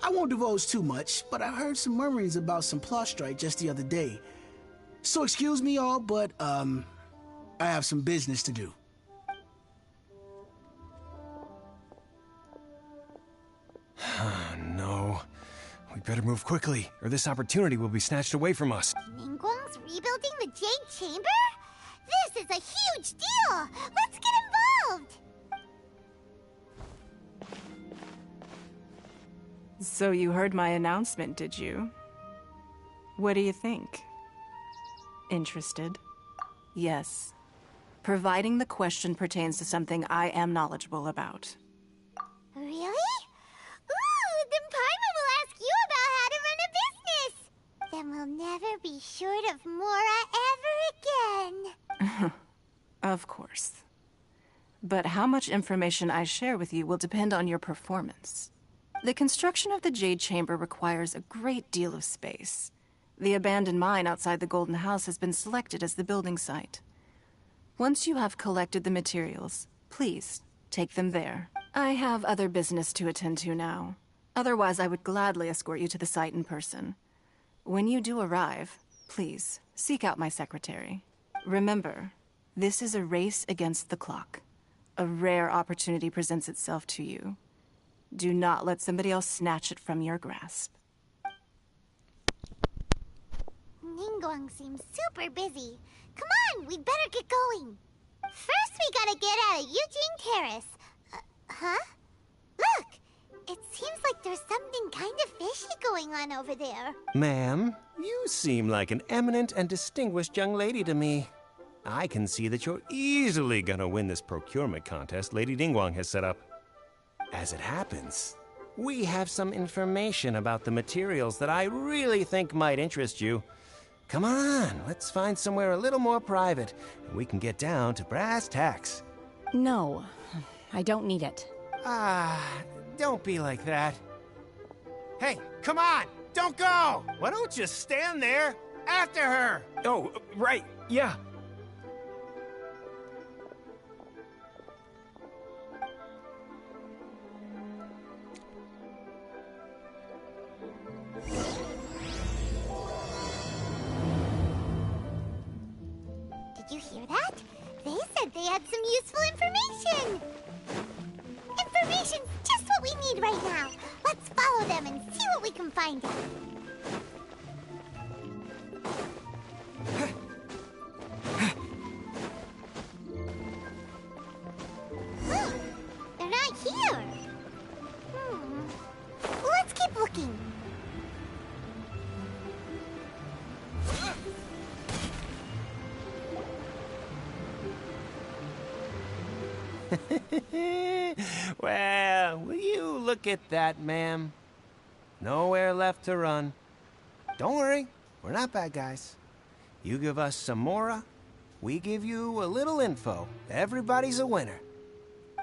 I won't divulge too much, but I heard some murmurings about some Plostrite just the other day. So excuse me all, but, I have some business to do. No. We better move quickly, or this opportunity will be snatched away from us. Ningguang's rebuilding the Jade Chamber? This is a huge deal! Let's get involved! So you heard my announcement, did you? What do you think? Interested? Yes. Providing the question pertains to something I am knowledgeable about. Really? Ooh, then Paimon will ask you about how to run a business! And we'll never be short of Mora ever again. Of course. But how much information I share with you will depend on your performance. The construction of the Jade Chamber requires a great deal of space. The abandoned mine outside the Golden House has been selected as the building site. Once you have collected the materials, please take them there. I have other business to attend to now. Otherwise, I would gladly escort you to the site in person. When you do arrive, please seek out my secretary. Remember, this is a race against the clock. A rare opportunity presents itself to you. Do not let somebody else snatch it from your grasp. Ningguang seems super busy. Come on, we'd better get going. First, we gotta get out of Eugene Terrace. Huh? Look! It seems like there's something kind of fishy going on over there. Ma'am, you seem like an eminent and distinguished young lady to me. I can see that you're easily gonna win this procurement contest Lady Ningguang has set up. As it happens, we have some information about the materials that I really think might interest you. Come on, let's find somewhere a little more private, and we can get down to brass tacks. No, I don't need it. Don't be like that. Hey, come on! Don't go! Why don't you stand there after her? Oh, right, yeah. Did you hear that? They said they had some useful information. Information's just what we need right now. Let's follow them and see what we can find out. Huh, they're not here. Let's keep looking. Well, will you look at that, ma'am? Nowhere left to run. Don't worry, we're not bad guys. You give us some Mora, we give you a little info. Everybody's a winner.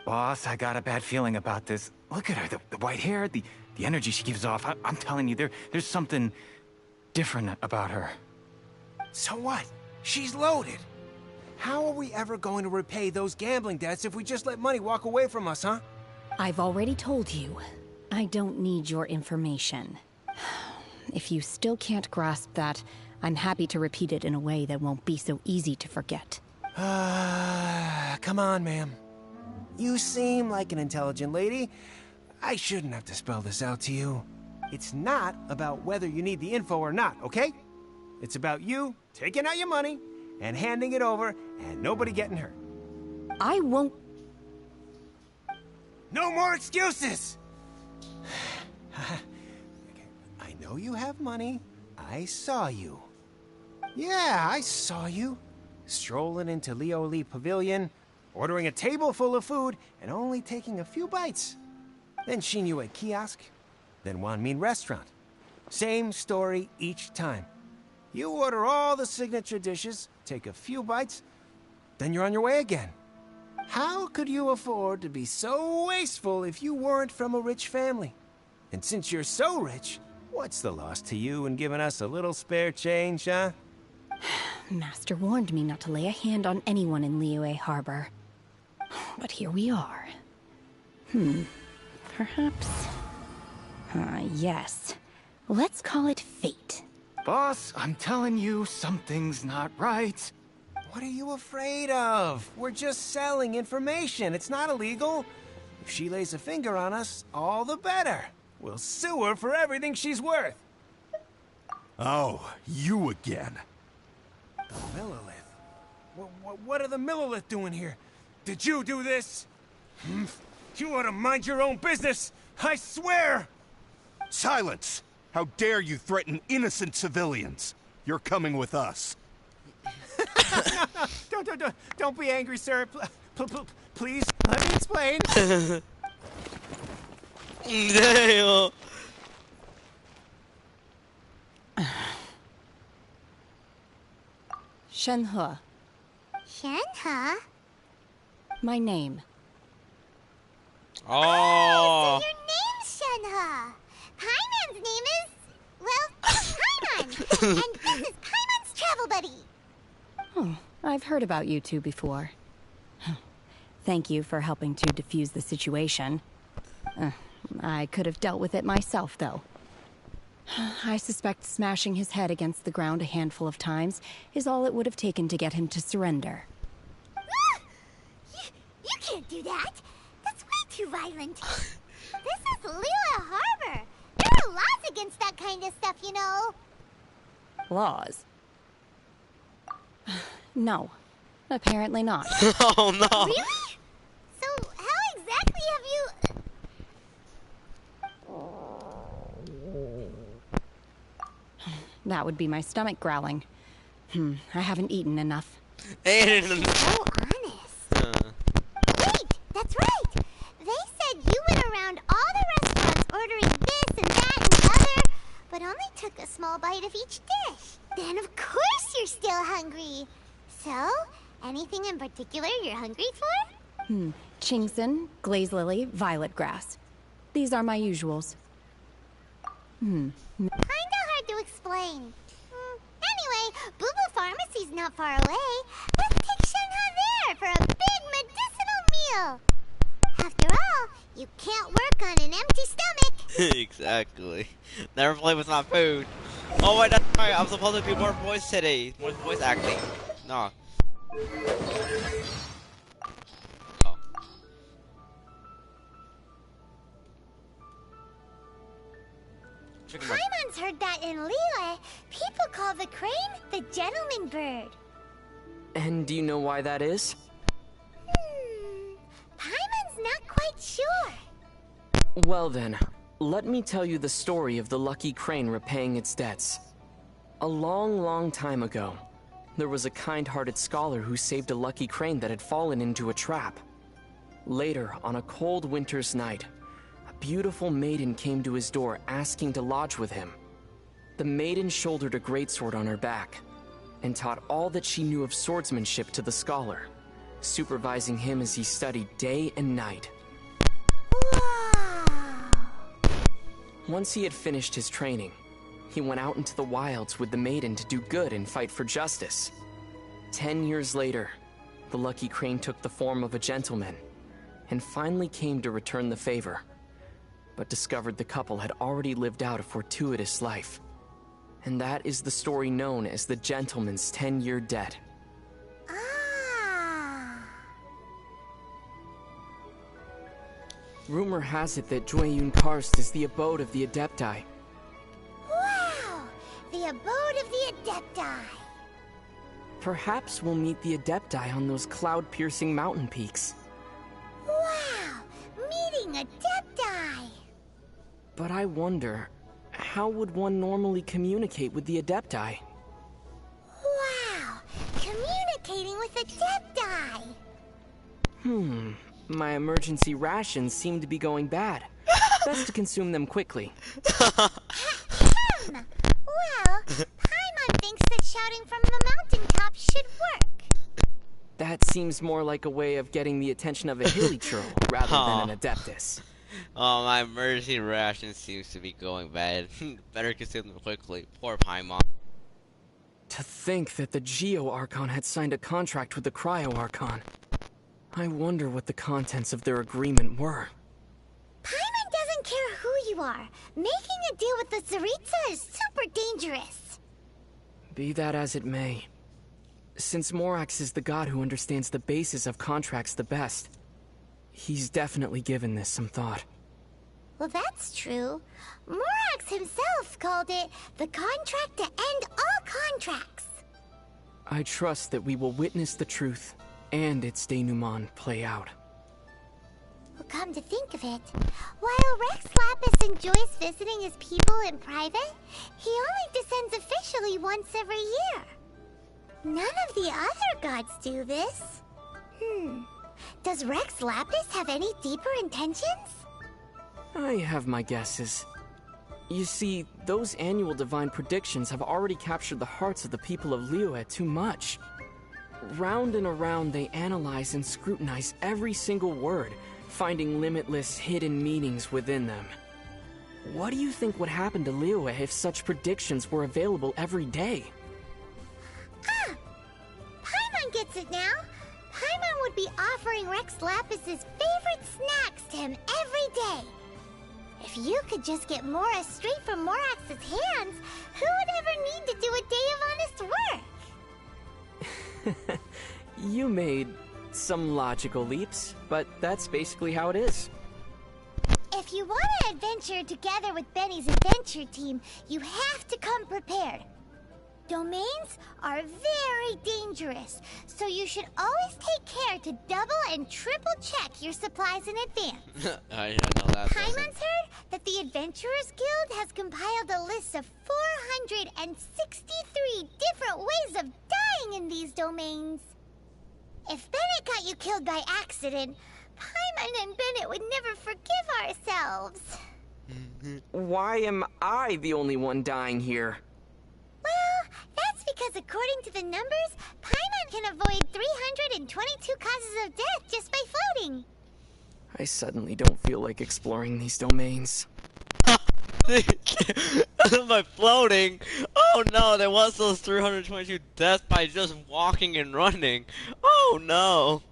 Boss, I got a bad feeling about this. Look at her, the white hair, the energy she gives off. I'm telling you, there's something different about her. So what? She's loaded. How are we ever going to repay those gambling debts if we just let money walk away from us, huh? I've already told you, I don't need your information. If you still can't grasp that, I'm happy to repeat it in a way that won't be so easy to forget. Come on, ma'am. You seem like an intelligent lady. I shouldn't have to spell this out to you. It's not about whether you need the info or not, okay? It's about you taking out your money and handing it over and nobody getting hurt. I won't... No more excuses! I know you have money. I saw you. Yeah, I saw you. Strolling into Leo Lee Pavilion, ordering a table full of food, and only taking a few bites. Then Shinyu at kiosk, then Wanmin restaurant. Same story each time. You order all the signature dishes, take a few bites, then you're on your way again. How could you afford to be so wasteful if you weren't from a rich family? And since you're so rich, what's the loss to you in giving us a little spare change, huh? Master warned me not to lay a hand on anyone in Liyue Harbor. But here we are. Perhaps... yes. Let's call it fate. Boss, I'm telling you, something's not right. What are you afraid of? We're just selling information. It's not illegal. If she lays a finger on us, all the better. We'll sue her for everything she's worth. Oh, you again. The Millilith? What are the Millilith doing here? Did you do this? You ought to mind your own business, I swear! Silence! How dare you threaten innocent civilians? You're coming with us. Don't be angry, sir. Please, let me explain. Damn. Shenhe. Shenhe? My name. Oh, so your name's Shenhe. Paimon's name is, well, Paimon. And this is Paimon's travel buddy. Oh, I've heard about you two before. Thank you for helping to defuse the situation. I could have dealt with it myself, though. I suspect smashing his head against the ground a handful of times is all it would have taken to get him to surrender. You can't do that. That's way too violent. This is Lila Harbor. There are laws against that kind of stuff, you know. Laws? No. Apparently not. Oh, no. Really? So, how exactly have you... That would be my stomach growling. I haven't eaten enough. So honest. Wait, that's right. They said you went around all the restaurants ordering this and that and the other, but only took a small bite of each dish. Then of course you're still hungry. So, anything in particular you're hungry for? Chingson, glaze lily, violet grass. These are my usuals. Kinda hard to explain. Anyway, Boo Boo Pharmacy's not far away. Let's take Shenhe there for a big medicinal meal. After all, you can't work on an empty stomach. Exactly. Never play with my food. Oh wait, that's right. I'm supposed to do more voice today. More voice acting. No. Oh. Paimon's heard that in Lila. People call the crane the gentleman bird. And do you know why that is? Paimon's not quite sure. Well then, let me tell you the story of the lucky crane repaying its debts. A long, long time ago, there was a kind-hearted scholar who saved a lucky crane that had fallen into a trap. Later, on a cold winter's night, a beautiful maiden came to his door asking to lodge with him. The maiden shouldered a greatsword on her back and taught all that she knew of swordsmanship to the scholar, supervising him as he studied day and night. Once he had finished his training, he went out into the wilds with the maiden to do good and fight for justice. 10 years later, the lucky crane took the form of a gentleman and finally came to return the favor, but discovered the couple had already lived out a fortuitous life. And that is the story known as the gentleman's 10-year debt. Rumor has it that Jueyun Karst is the abode of the Adepti. Wow! The abode of the Adepti. Perhaps we'll meet the Adepti on those cloud-piercing mountain peaks. Wow! Meeting Adepti! But I wonder, how would one normally communicate with the Adepti? Wow! Communicating with Adepti! My emergency rations seem to be going bad. Best to consume them quickly. Well, Paimon thinks that shouting from the mountaintop should work. That seems more like a way of getting the attention of a hilly churl rather than an Adeptus. Oh, my emergency ration seems to be going bad. Better consume them quickly. Poor Paimon. To think that the Geo Archon had signed a contract with the Cryo Archon. I wonder what the contents of their agreement were. Paimon doesn't care who you are. Making a deal with the Tsaritsa is super dangerous. Be that as it may. Since Morax is the god who understands the basis of contracts the best, he's definitely given this some thought. Well, that's true. Morax himself called it the contract to end all contracts. I trust that we will witness the truth and its denouement play out. Well, come to think of it, while Rex Lapis enjoys visiting his people in private, he only descends officially once every year. None of the other gods do this. Does Rex Lapis have any deeper intentions? I have my guesses. You see, those annual divine predictions have already captured the hearts of the people of Liyue too much. Round and around, they analyze and scrutinize every single word, finding limitless hidden meanings within them. What do you think would happen to Liyue if such predictions were available every day? Ah! Paimon gets it now! Paimon would be offering Rex Lapis's favorite snacks to him every day. If you could just get Mora straight from Morax's hands, who would ever need to do a day of honest work? You made some logical leaps, but that's basically how it is. If you want to adventure together with Benny's adventure team, you have to come prepared. Domains are very dangerous, so you should always take care to double and triple check your supplies in advance. I know that. Paimon's heard that the Adventurers Guild has compiled a list of 463 different ways of dying in these domains. If Bennett got you killed by accident, Paimon and Bennett would never forgive ourselves. Why am I the only one dying here? Well, that's because according to the numbers, Paimon can avoid 322 causes of death just by floating. I suddenly don't feel like exploring these domains. By floating? Oh no, there was those 322 deaths by just walking and running. Oh no.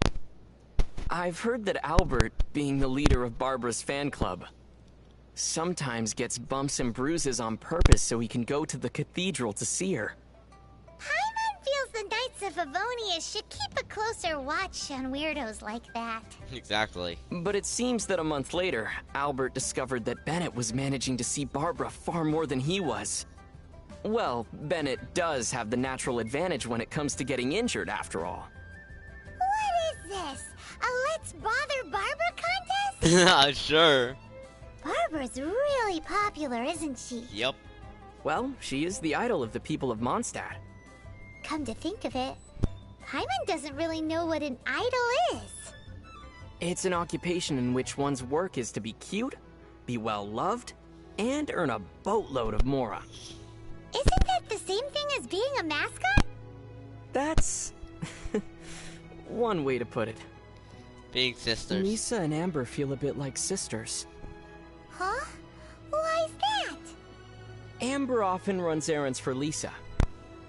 I've heard that Albert, being the leader of Barbara's fan club, sometimes gets bumps and bruises on purpose so he can go to the cathedral to see her. Paimon feels the Knights of Avonia should keep a closer watch on weirdos like that. Exactly. But it seems that a month later, Albert discovered that Bennett was managing to see Barbara far more than he was. Well, Bennett does have the natural advantage when it comes to getting injured, after all. What is this? A Let's Bother Barbara contest? Sure. Barbara's really popular, isn't she? Yep. Well, she is the idol of the people of Mondstadt. Come to think of it, Paimon doesn't really know what an idol is. It's an occupation in which one's work is to be cute, be well loved, and earn a boatload of mora. Isn't that the same thing as being a mascot? That's one way to put it. Being sisters. Lisa and Amber feel a bit like sisters. Huh? Why's that? Amber often runs errands for Lisa.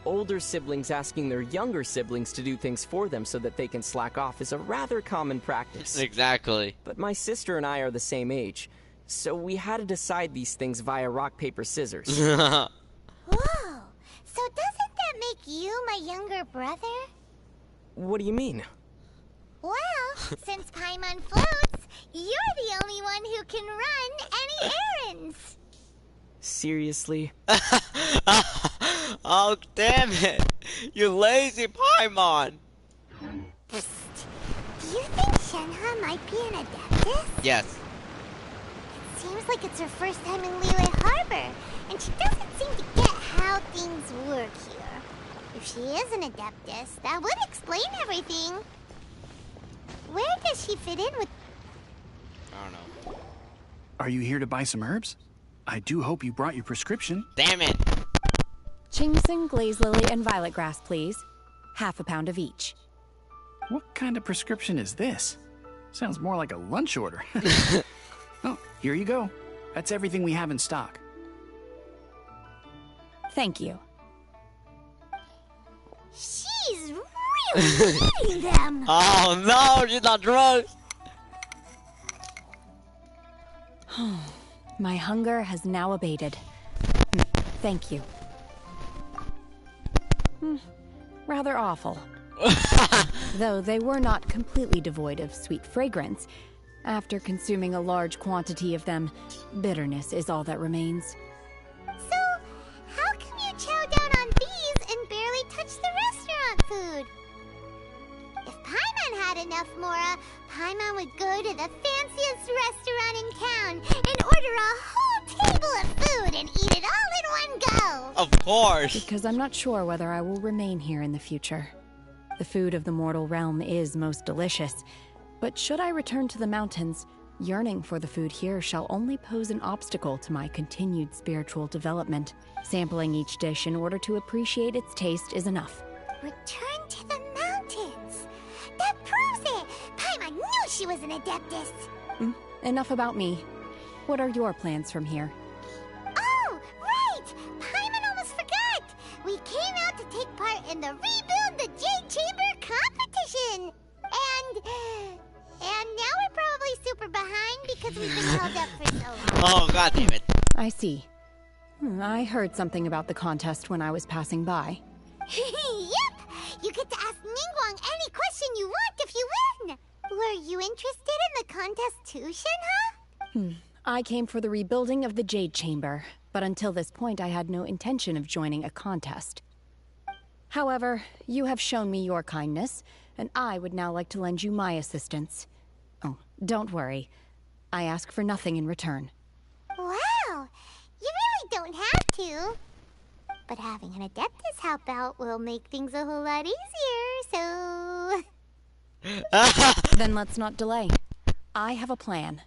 Older siblings asking their younger siblings to do things for them so that they can slack off is a rather common practice. Exactly. But my sister and I are the same age, so we had to decide these things via rock, paper, scissors. Whoa! So doesn't that make you my younger brother? What do you mean? Well, since Paimon floats, you're the only one who can run any errands. Seriously? Oh, damn it! You lazy Paimon! Psst. Do you think Shenhe might be an adeptus? Yes. It seems like it's her first time in Liyue Harbor, and she doesn't seem to get how things work here. If she is an adeptus, that would explain everything. Where does she fit in with... I don't know. Are you here to buy some herbs? I do hope you brought your prescription. Damn it! Chingson, glaze lily, and violet grass, please. Half a pound of each. What kind of prescription is this? Sounds more like a lunch order. Oh, here you go. That's everything we have in stock. Thank you. She's really eating them! Oh no, she's not drunk! My hunger has now abated. Thank you. Rather awful. Though they were not completely devoid of sweet fragrance. After consuming a large quantity of them, bitterness is all that remains. So, how can you chow down on these and barely touch the restaurant food? If Paimon had enough mora, Paimon would go to the fanciest restaurant in town and order a whole table of food and eat it all in one go! Of course! Because I'm not sure whether I will remain here in the future. The food of the mortal realm is most delicious, but should I return to the mountains, Yearning for the food here shall only pose an obstacle to my continued spiritual development. Sampling each dish in order to appreciate its taste is enough. Return to the mountains. That proves it. Paimon knew she was an Adeptus. Enough about me. What are your plans from here? Oh, right! Paimon almost forgot! We came out to take part in the Rebuild the Jade Chamber competition! And now we're probably super behind because we've been held up for so long. Oh, god damn it. I see. I heard something about the contest when I was passing by. Yep! You get to ask Ningguang any question you want if you win! Were you interested in the contest too, Shenhe? I came for the rebuilding of the Jade Chamber, but until this point I had no intention of joining a contest. However, you have shown me your kindness, and I would now like to lend you my assistance. Oh, don't worry. I ask for nothing in return. Wow! You really don't have to. But having an Adeptus help out will make things a whole lot easier, so... Then let's not delay. I have a plan.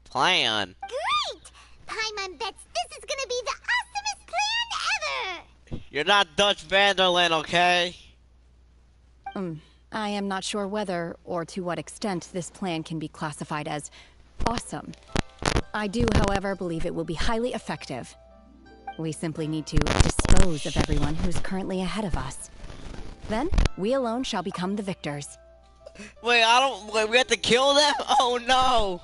Plan? Great! Paimon bets this is gonna be the awesomest plan ever! You're not Dutch Vanderland, okay? I am not sure whether, or to what extent, this plan can be classified as awesome. I do, however, believe it will be highly effective. We simply need to dispose of everyone who's currently ahead of us. Then, we alone shall become the victors. Wait, we have to kill them? Oh no!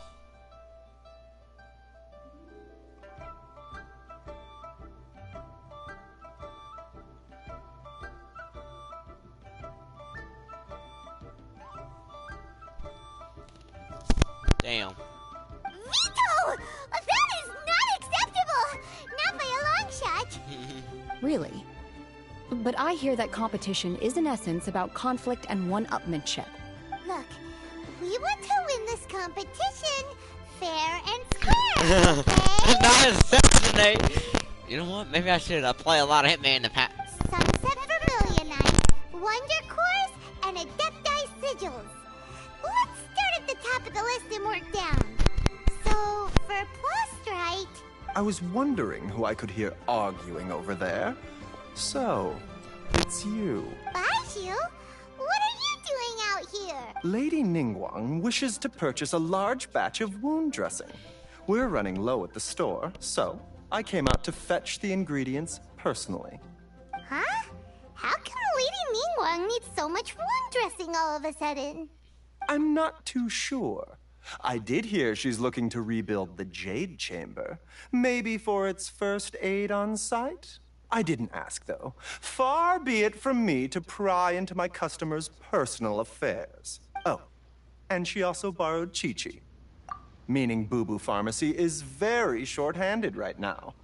Damn. Vito! That is not acceptable! Not by a long shot! Really? But I hear that competition is in essence about conflict and one-upmanship. Look, we want to win this competition fair and square, okay? Not assassinate! You know what? Maybe I should play a lot of Hitman in the past. Sunset Vermilionite, Wonder Cores, and Adepti Sigils. Let's start at the top of the list and work down. So, for Plustrite... I was wondering who I could hear arguing over there. So, it's you. Baiju? What are you doing out here? Lady Ningguang wishes to purchase a large batch of wound dressing. We're running low at the store, so I came out to fetch the ingredients personally. Huh? How come Lady Ningguang needs so much wound dressing all of a sudden? I'm not too sure. I did hear she's looking to rebuild the Jade Chamber. Maybe for its first aid on site? I didn't ask, though. Far be it from me to pry into my customers' personal affairs. Oh, and she also borrowed Chi-Chi. Meaning Boo Boo Pharmacy is very short-handed right now.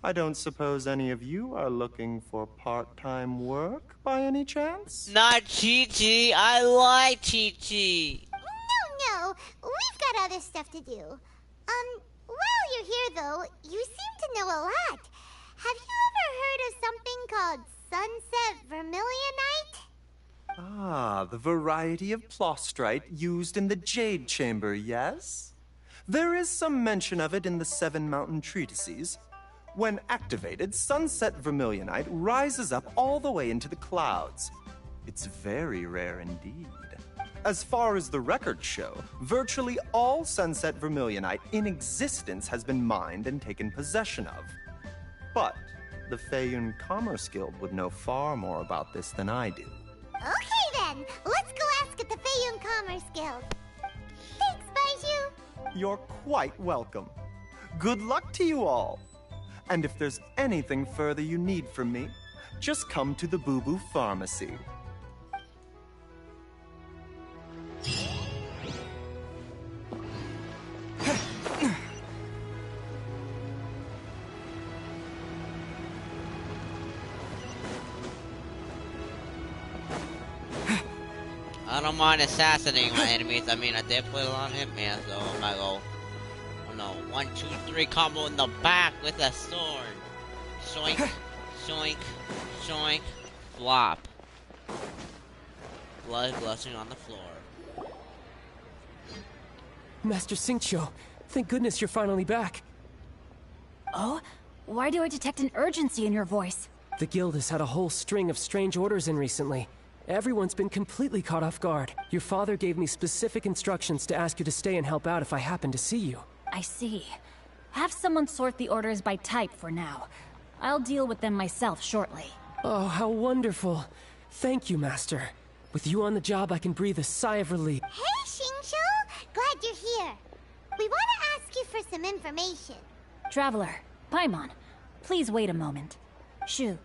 I don't suppose any of you are looking for part-time work by any chance? Not Chi-Chi. I like Chi-Chi. No, we've got other stuff to do. While you're here, though, you seem to know a lot. Have you ever heard of something called Sunset Vermilionite? Ah, the variety of Plustrite used in the Jade Chamber, yes? There is some mention of it in the Seven Mountain Treatises. When activated, Sunset Vermilionite rises up all the way into the clouds. It's very rare indeed. As far as the records show, virtually all Sunset Vermilionite in existence has been mined and taken possession of. But the Feiyun Commerce Guild would know far more about this than I do. Okay then, let's go ask at the Feiyun Commerce Guild. Thanks, Baiju. You're quite welcome. Good luck to you all. And if there's anything further you need from me, just come to the Boo Boo Pharmacy. I don't mind assassinating my enemies. I mean, I did play a lot of Hitman, so I'm gonna go. Oh no, 1, 2, 3 combo in the back with a sword. Shoink, shoink, shoink, flop. Blood blushing on the floor. Master Xingqiu, thank goodness you're finally back. Oh? Why do I detect an urgency in your voice? The guild has had a whole string of strange orders in recently. Everyone's been completely caught off guard. Your father gave me specific instructions to ask you to stay and help out if I happen to see you. I see. Have someone sort the orders by type for now. I'll deal with them myself shortly. Oh, how wonderful. Thank you, Master. With you on the job, I can breathe a sigh of relief. Hey, Xingqiu! Glad you're here. We want to ask you for some information. Traveler, Paimon, please wait a moment. Shu,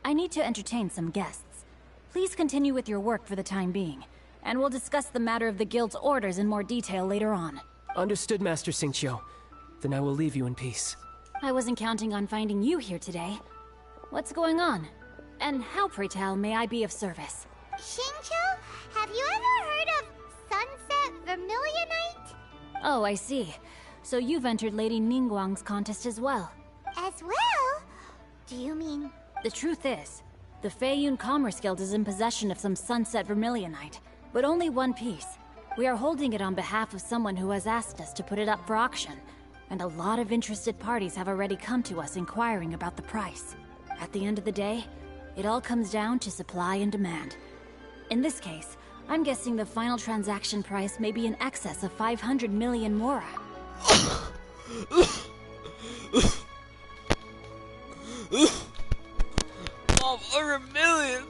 I need to entertain some guests. Please continue with your work for the time being, and we'll discuss the matter of the guild's orders in more detail later on. Understood, Master Xingqiu. Then I will leave you in peace. I wasn't counting on finding you here today. What's going on? And how, pray tell, may I be of service? Xingqiu, have you ever heard of Sunset Vermilionite? Oh, I see. So you've entered Lady Ningguang's contest as well. As well? Do you mean... The truth is, the Feiyun Commerce Guild is in possession of some Sunset Vermilionite, but only one piece. We are holding it on behalf of someone who has asked us to put it up for auction, and a lot of interested parties have already come to us inquiring about the price. At the end of the day, it all comes down to supply and demand. In this case, I'm guessing the final transaction price may be in excess of 500 million mora. 500 million!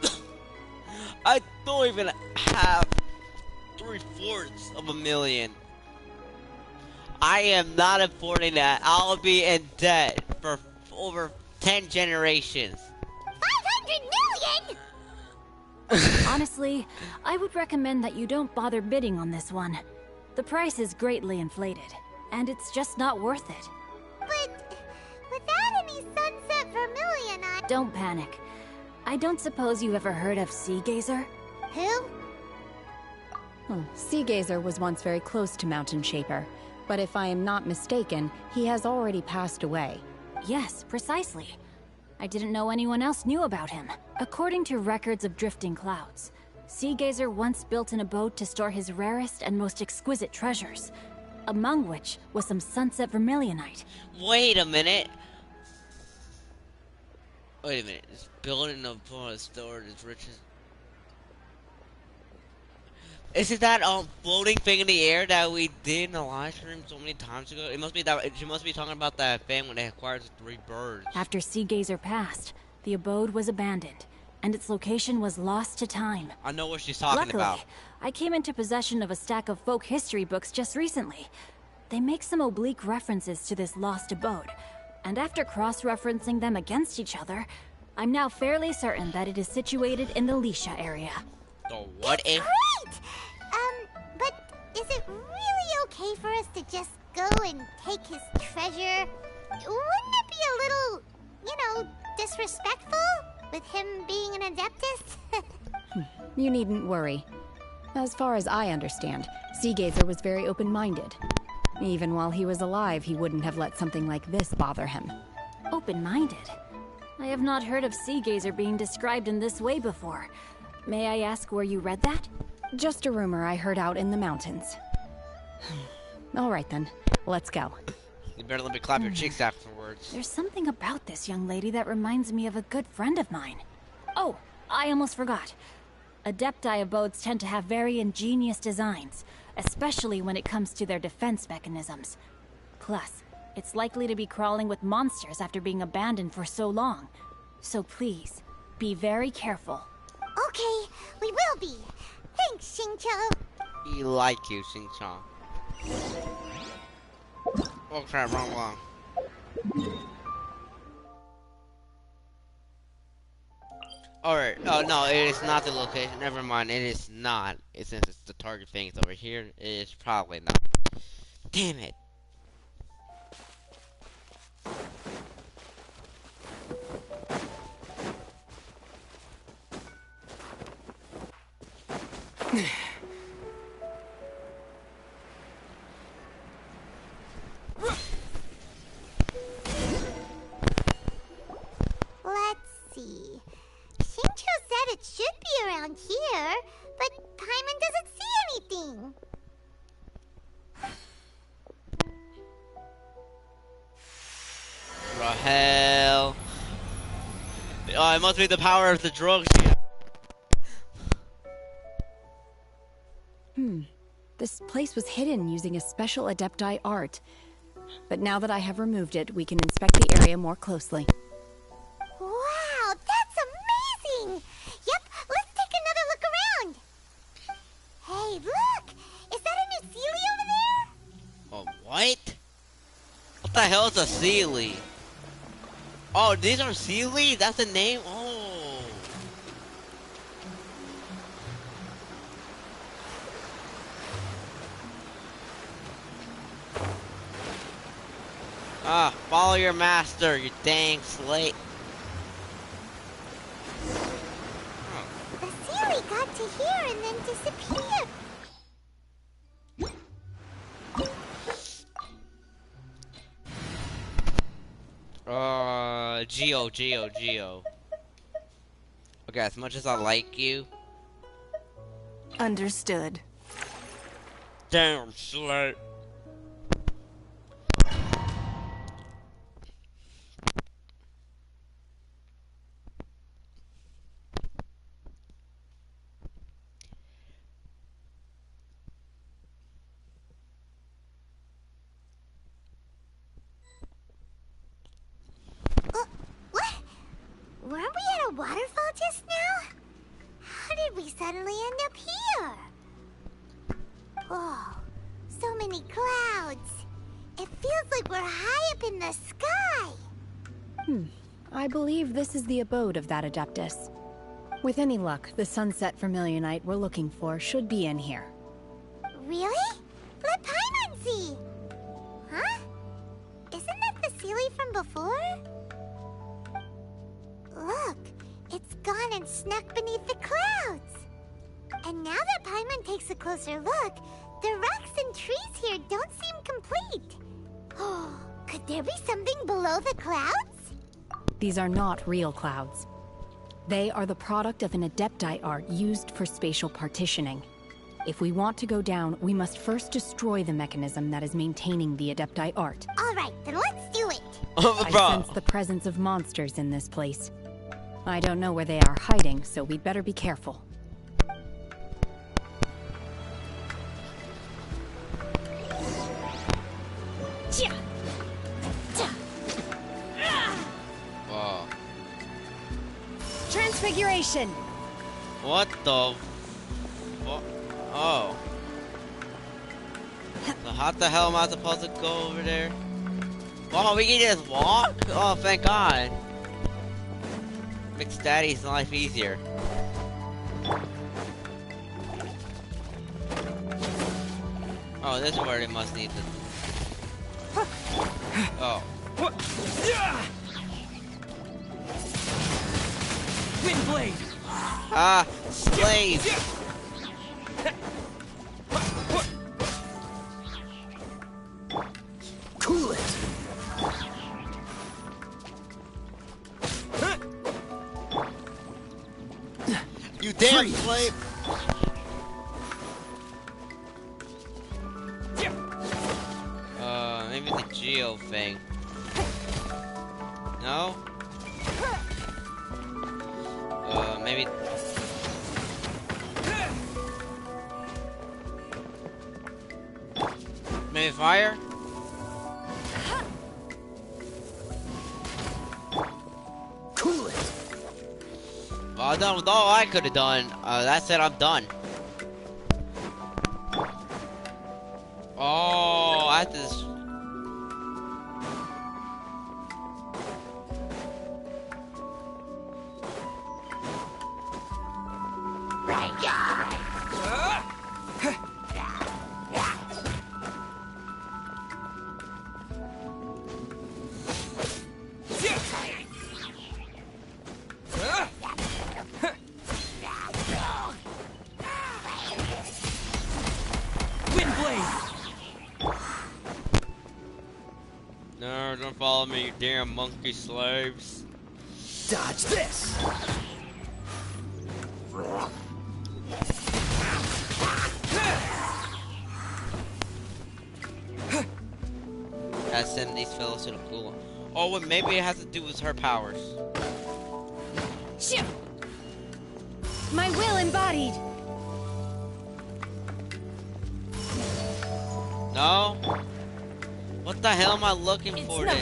I don't even have 3/4 of a million. I am not affording that. I'll be in debt for over 10 generations. 500 million?! Honestly, I would recommend that you don't bother bidding on this one. The price is greatly inflated, and it's just not worth it. But without any Sunset Vermilionite... Don't panic. I don't suppose you ever heard of Sea Gazer? Who? Sea Gazer was once very close to Mountain Shaper, but if I am not mistaken, he has already passed away. Yes, precisely. I didn't know anyone else knew about him. According to records of drifting clouds, Sea Gazer once built an abode to store his rarest and most exquisite treasures, among which was some Sunset Vermilionite. Wait a minute. Wait a minute. This building of store is riches. Isn't that floating thing in the air that we did in the live stream so many times ago? It must be that she must be talking about that thing when it acquires the 3 birds. After Sea Gazer passed, the abode was abandoned, and its location was lost to time. I know what she's talking Luckily, about. I came into possession of a stack of folk history books just recently. They make some oblique references to this lost abode, and after cross-referencing them against each other, I'm now fairly certain that it is situated in the Lisha area. So what if... Great! But is it really okay for us to just go and take his treasure? Wouldn't it be a little, disrespectful? With him being an Adeptus? You needn't worry. As far as I understand, Sea Gazer was very open-minded. Even while he was alive, he wouldn't have let something like this bother him. Open-minded? I have not heard of Sea Gazer being described in this way before. May I ask where you read that? Just a rumor I heard out in the mountains. All right then, let's go. You better let me clap your cheeks afterwards. There's something about this young lady that reminds me of a good friend of mine. Oh, I almost forgot. Adepti abodes tend to have very ingenious designs, especially when it comes to their defense mechanisms. Plus, it's likely to be crawling with monsters after being abandoned for so long. So please, be very careful. Okay, we will be. Thanks, Xingqiu. We like you, Xingqiu. Oh crap, wrong one. Alright, oh no, it is not the location. Never mind, it is not. Since it's the target thing is over here, it is probably not. Damn it. Let's see. Xingqiu said it should be around here, but Paimon doesn't see anything. hell? Oh, it must be the power of the drugs. This place was hidden using a special Adepti art. But now that I have removed it, we can inspect the area more closely. Wow, that's amazing! Yep, let's take another look around. Hey, look! Is that a new Sealy over there? Oh, what? What the hell is a Sealy? Oh, these are Sealy? That's the name? Oh. Ah, follow your master, you dang slate. The Sealy got to here and then disappeared. Geo. Okay, as much as I like you. Understood. Damn slate. What? Weren't we at a waterfall just now? How did we suddenly end up here? Oh, so many clouds. It feels like we're high up in the sky. I believe this is the abode of that Adeptus. With any luck, the sunset vermilionite we're looking for should be in here. Really? Let Paimon see. Huh? Isn't that the Sealy from before? Look, it's gone and snuck beneath the clouds. And now that Paimon takes a closer look, the rocks and trees here don't seem complete. Oh, could there be something below the clouds? These are not real clouds. They are the product of an Adepti art used for spatial partitioning. If we want to go down, we must first destroy the mechanism that is maintaining the Adepti art. All right, then let's do it. I sense the presence of monsters in this place. I don't know where they are hiding, so we'd better be careful. Whoa. Transfiguration! What the? What? Oh. So how the hell am I supposed to go over there? Oh, we can just walk? Oh, thank God. Makes Daddy's life easier. Oh, this is where they must need to. Oh. Windblade! Ah, slave! Cool it! You damn slave! Maybe the Geo thing. No? Maybe... Maybe fire? Cool it! Well, I've done with all I could have done. That's it, I'm done. Oh, I have to... No, don't follow me, you damn monkey slaves. Dodge this! Gotta send these fellas to the pool. Oh, well, maybe it has to do with her powers. Shit! My will embodied! No? What the hell am I looking for then?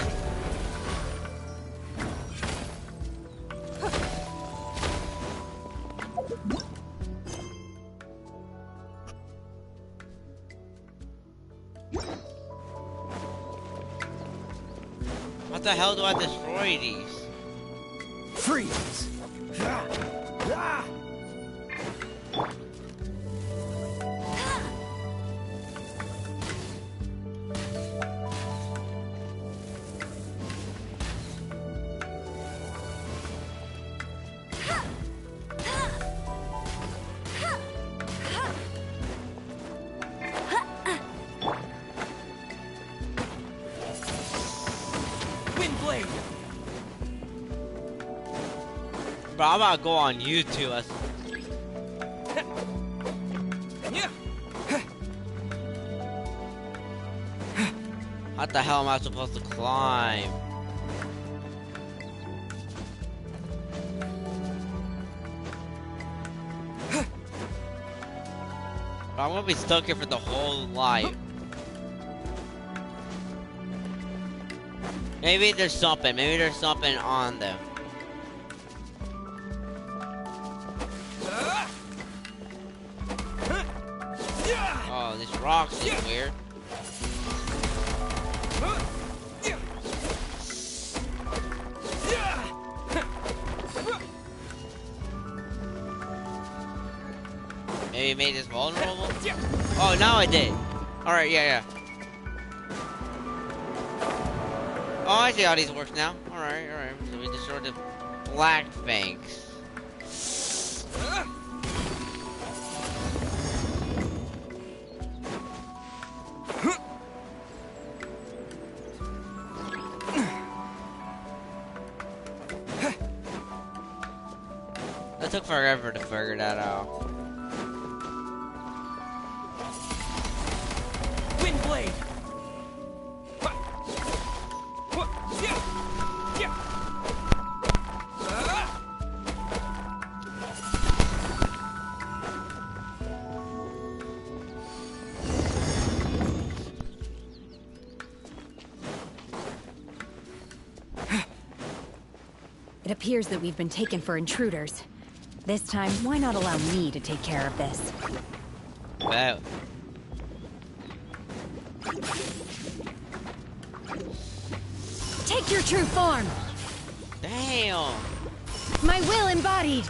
What the hell do I destroy these? Freeze! Bro, I'm about to go on YouTube. How the hell am I supposed to climb? Bro, I'm gonna be stuck here for the whole life. Maybe there's something. Maybe there's something on them. Oh, this rock is weird. Maybe it made this vulnerable? Oh, now I did. Alright, yeah. Oh, I see how these work now. Alright. So we destroyed the black fangs. That took forever to figure that out. Windblade! It appears that we've been taken for intruders. This time, why not allow me to take care of this? Wow. Take your true form! Damn! My will embodied!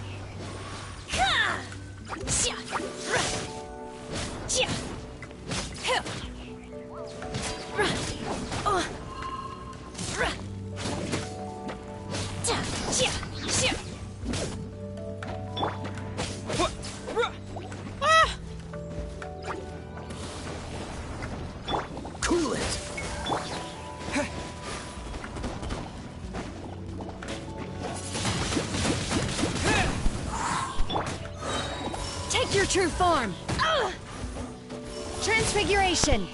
Cool it! Take your true form! Transfiguration!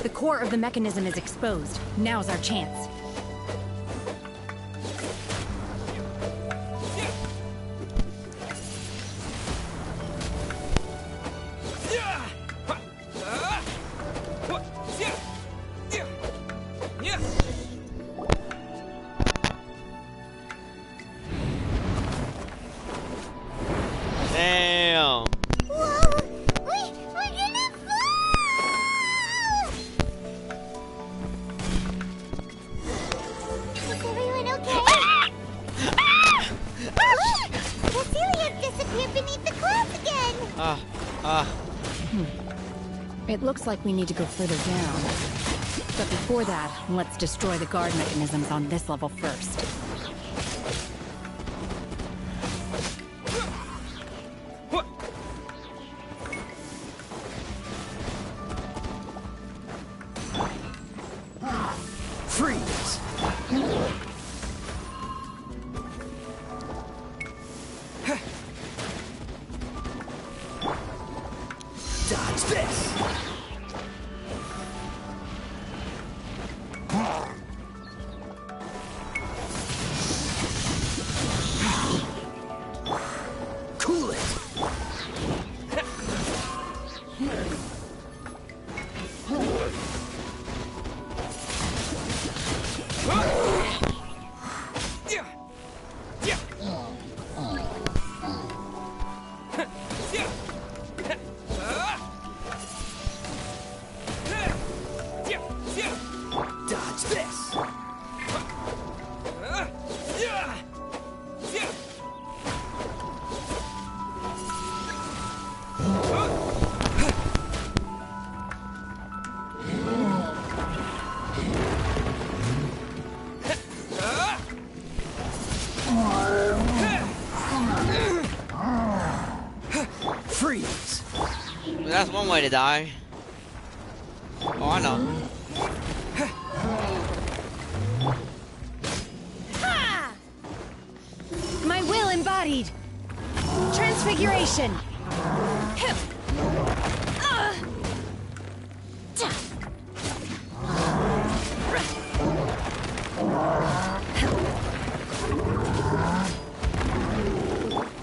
The core of the mechanism is exposed. Now's our chance. Damn! Whoa! We're gonna fall! Is everyone okay? Cecilia disappeared beneath the clouds again! It looks like we need to go further down. But before that, let's destroy the guard mechanisms on this level first. Freeze! Dodge this! That's one way to die. Oh, I know. Ha! My will embodied. Transfiguration. Hip.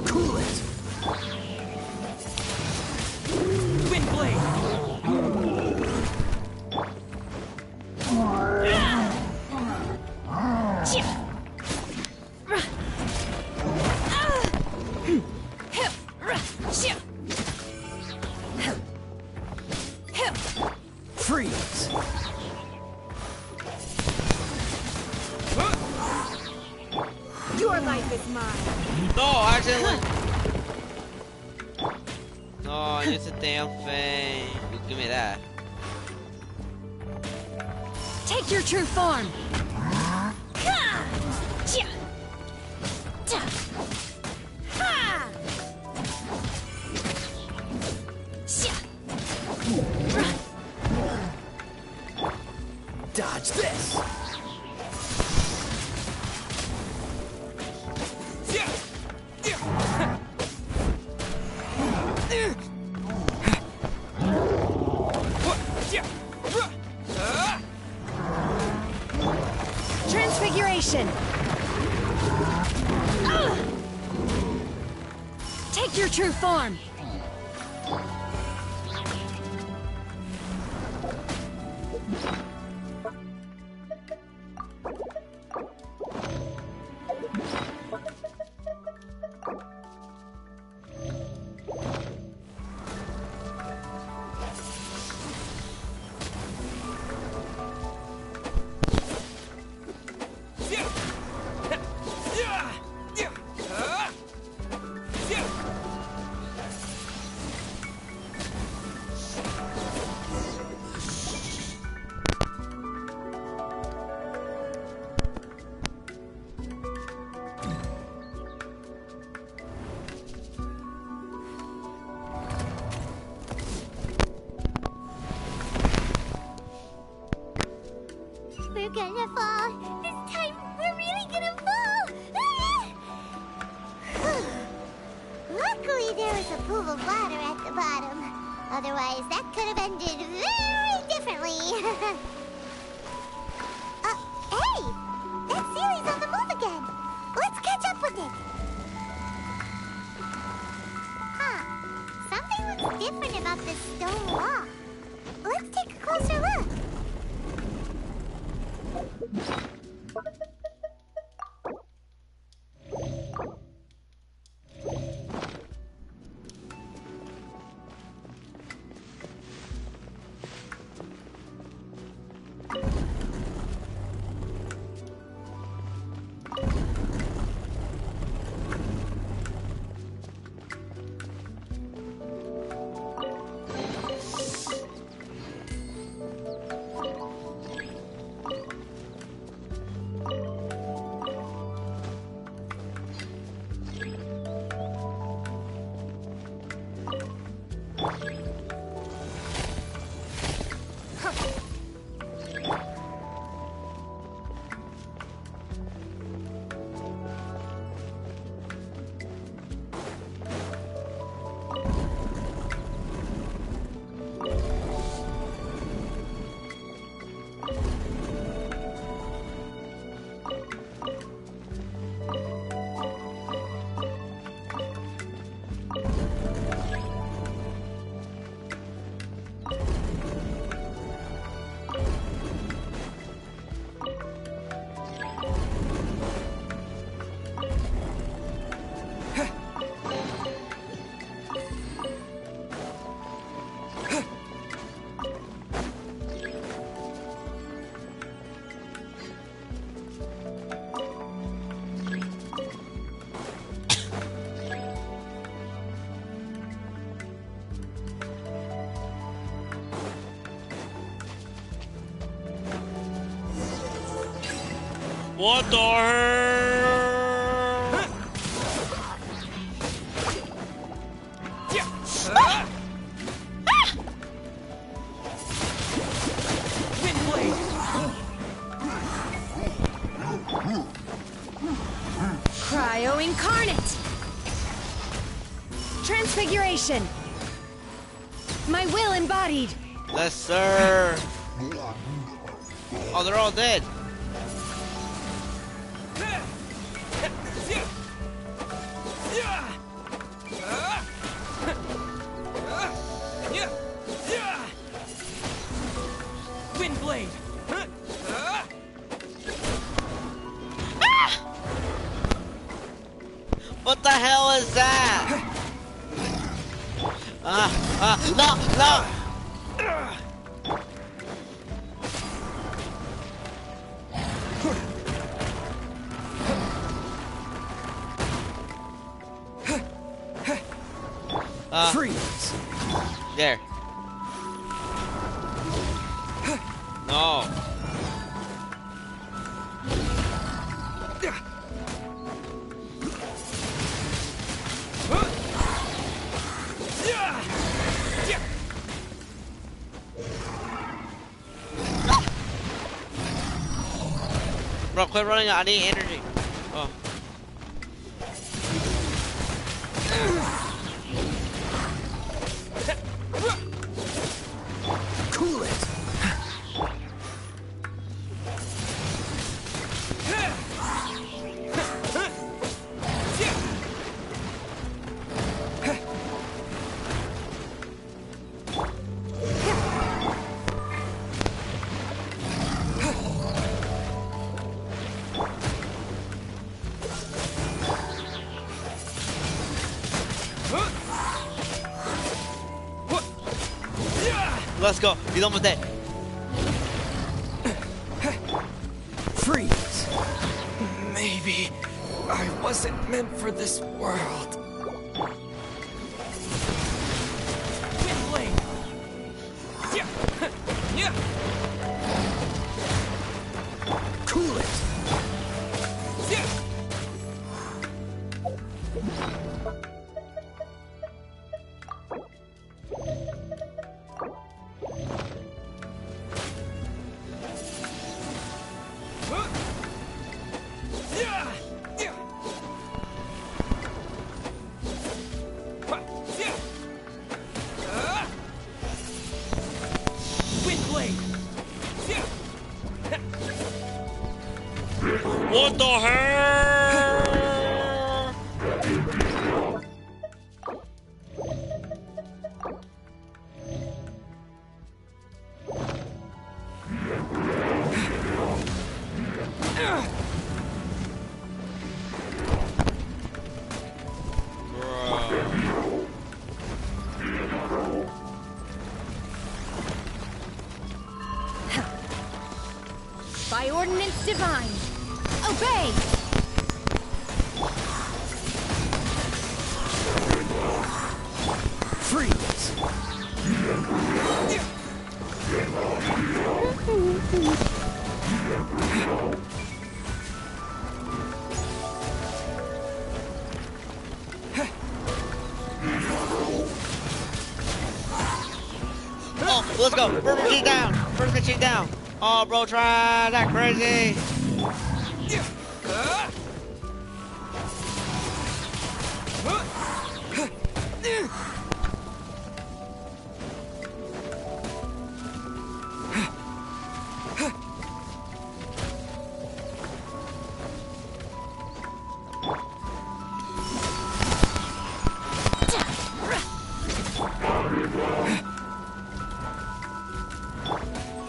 Cool it. Wind blade. Freeze. Your life is mine. No, I accidentally. No, it's a damn thing. Give me that. Take your true form. Dodge this. Transfiguration. Take your true form. We're gonna fall. This time, we're really gonna fall. Luckily, there was a pool of water at the bottom. Otherwise, that could have ended very differently. Hey! That Sealy's on the move again. Let's catch up with it. Huh. Something looks different about this stone wall. Let's take a closer look. What the hell? Cryo Incarnate! Transfiguration! My will embodied! Yes, sir! Oh, they're all dead! Windblade! What the hell is that? No, no! Freeze! There. No. Bro, quit running. I need energy. Oh. Cool it! Let's go. He's almost dead. Freeze! Maybe I wasn't meant for this world. Windblade! Cool it! What the hell? By ordinance divine! Obey! Freeze! Oh, let's go. First machine down. First machine down. Oh, bro, try that crazy.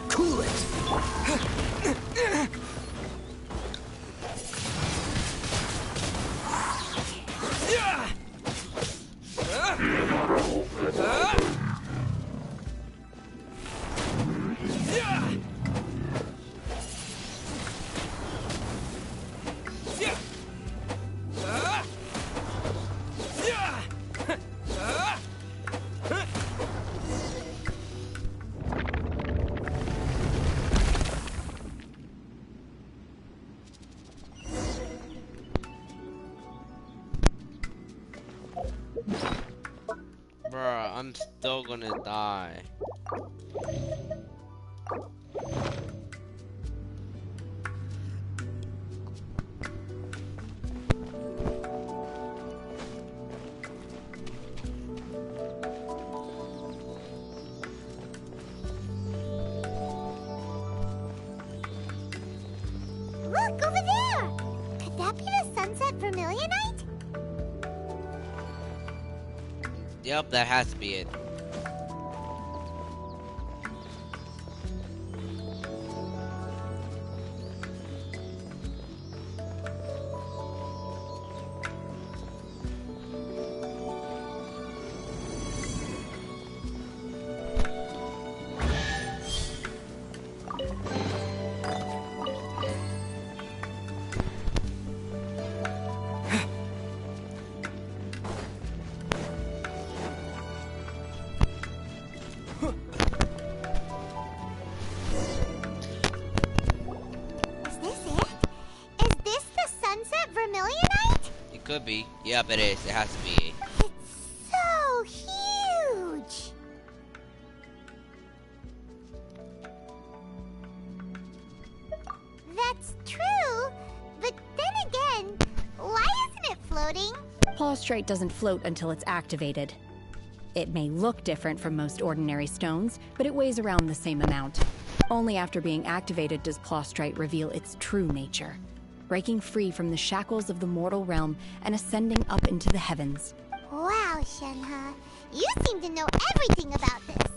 Cool it! Bruh, I'm still gonna die. Vermilionite? Yep, that has to be it. Is this it? Is this the Sunset Vermilionite? It could be. Yep, it is. It has to be. So huge! That's true, but then again, why isn't it floating? Plaustrite doesn't float until it's activated. It may look different from most ordinary stones, but it weighs around the same amount. Only after being activated does Plaustrite reveal its true nature, breaking free from the shackles of the mortal realm and ascending up into the heavens. Wow, Shenhe, you seem to know everything about this.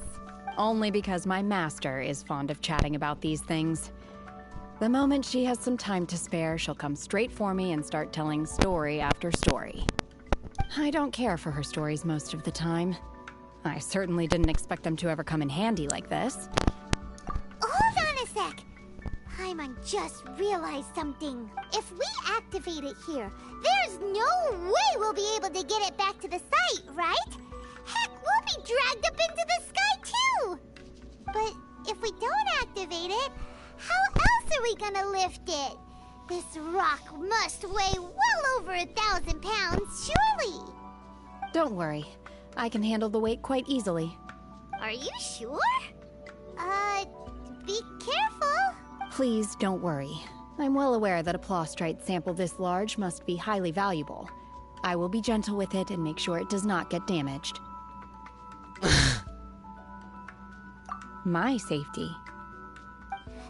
Only because my master is fond of chatting about these things. The moment she has some time to spare, she'll come straight for me and start telling story after story. I don't care for her stories most of the time. I certainly didn't expect them to ever come in handy like this. Hold on a sec. Paimon just realized something. If we activate it here, there's no way we'll be able to get it back to the site, right? Heck, we'll be dragged up into the sky too! But if we don't activate it, how else are we gonna lift it? This rock must weigh well over 1,000 pounds, surely! Don't worry. I can handle the weight quite easily. Are you sure? Be careful! Please don't worry. I'm well aware that a plaustrite sample this large must be highly valuable. I will be gentle with it and make sure it does not get damaged. My safety.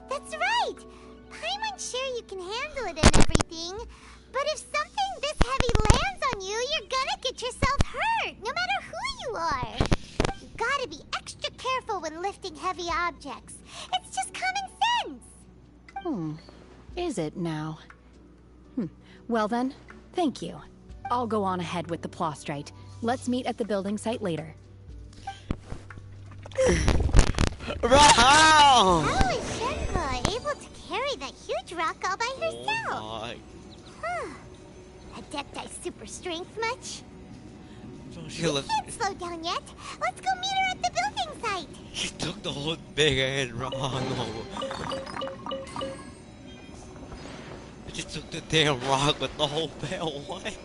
That's right! Paimon's sure you can handle it and everything, but if something this heavy lands on you, you're gonna get yourself hurt, no matter who you are. You gotta be extra careful when lifting heavy objects. It's just common sense. Is it now? Well then, thank you. I'll go on ahead with the plaustrite. Let's meet at the building site later. How is Shenhe able to carry that huge rock all by herself? Adepti super strength much? She We can't slow down yet. Let's go meet her at the building site. She took the whole big head wrong. She took the damn rock with the whole bell. What?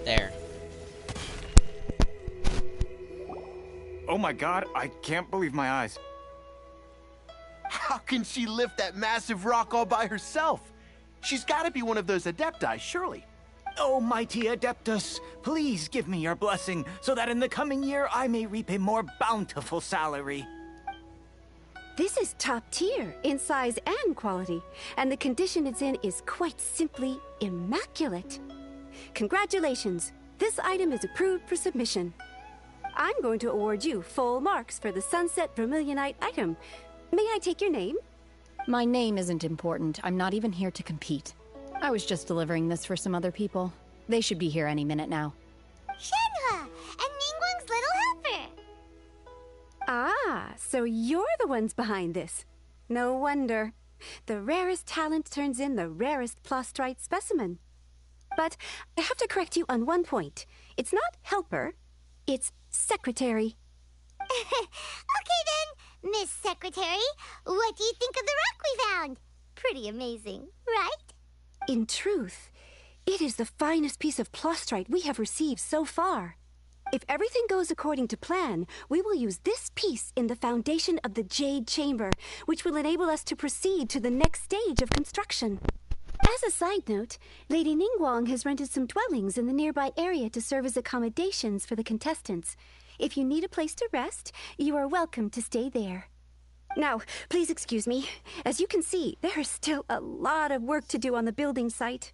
There. Oh my god, I can't believe my eyes. How can she lift that massive rock all by herself? She's gotta be one of those Adepti, surely. Oh, mighty Adeptus, please give me your blessing so that in the coming year I may reap a more bountiful salary. This is top tier in size and quality, and the condition it's in is quite simply immaculate. Congratulations, this item is approved for submission. I'm going to award you full marks for the Sunset Vermilionite item. May I take your name? My name isn't important. I'm not even here to compete. I was just delivering this for some other people. They should be here any minute now. Shenhe, and Ningguang's little helper. Ah, so you're the ones behind this. No wonder. The rarest talent turns in the rarest plastrite specimen. But I have to correct you on one point. It's not helper, it's secretary. Okay then, Miss Secretary, what do you think of the rock we found? Pretty amazing, right? In truth, it is the finest piece of plastrite we have received so far. If everything goes according to plan, we will use this piece in the foundation of the Jade Chamber, which will enable us to proceed to the next stage of construction. As a side note, Lady Ningguang has rented some dwellings in the nearby area to serve as accommodations for the contestants. If you need a place to rest, you are welcome to stay there. Now, please excuse me. As you can see, there is still a lot of work to do on the building site.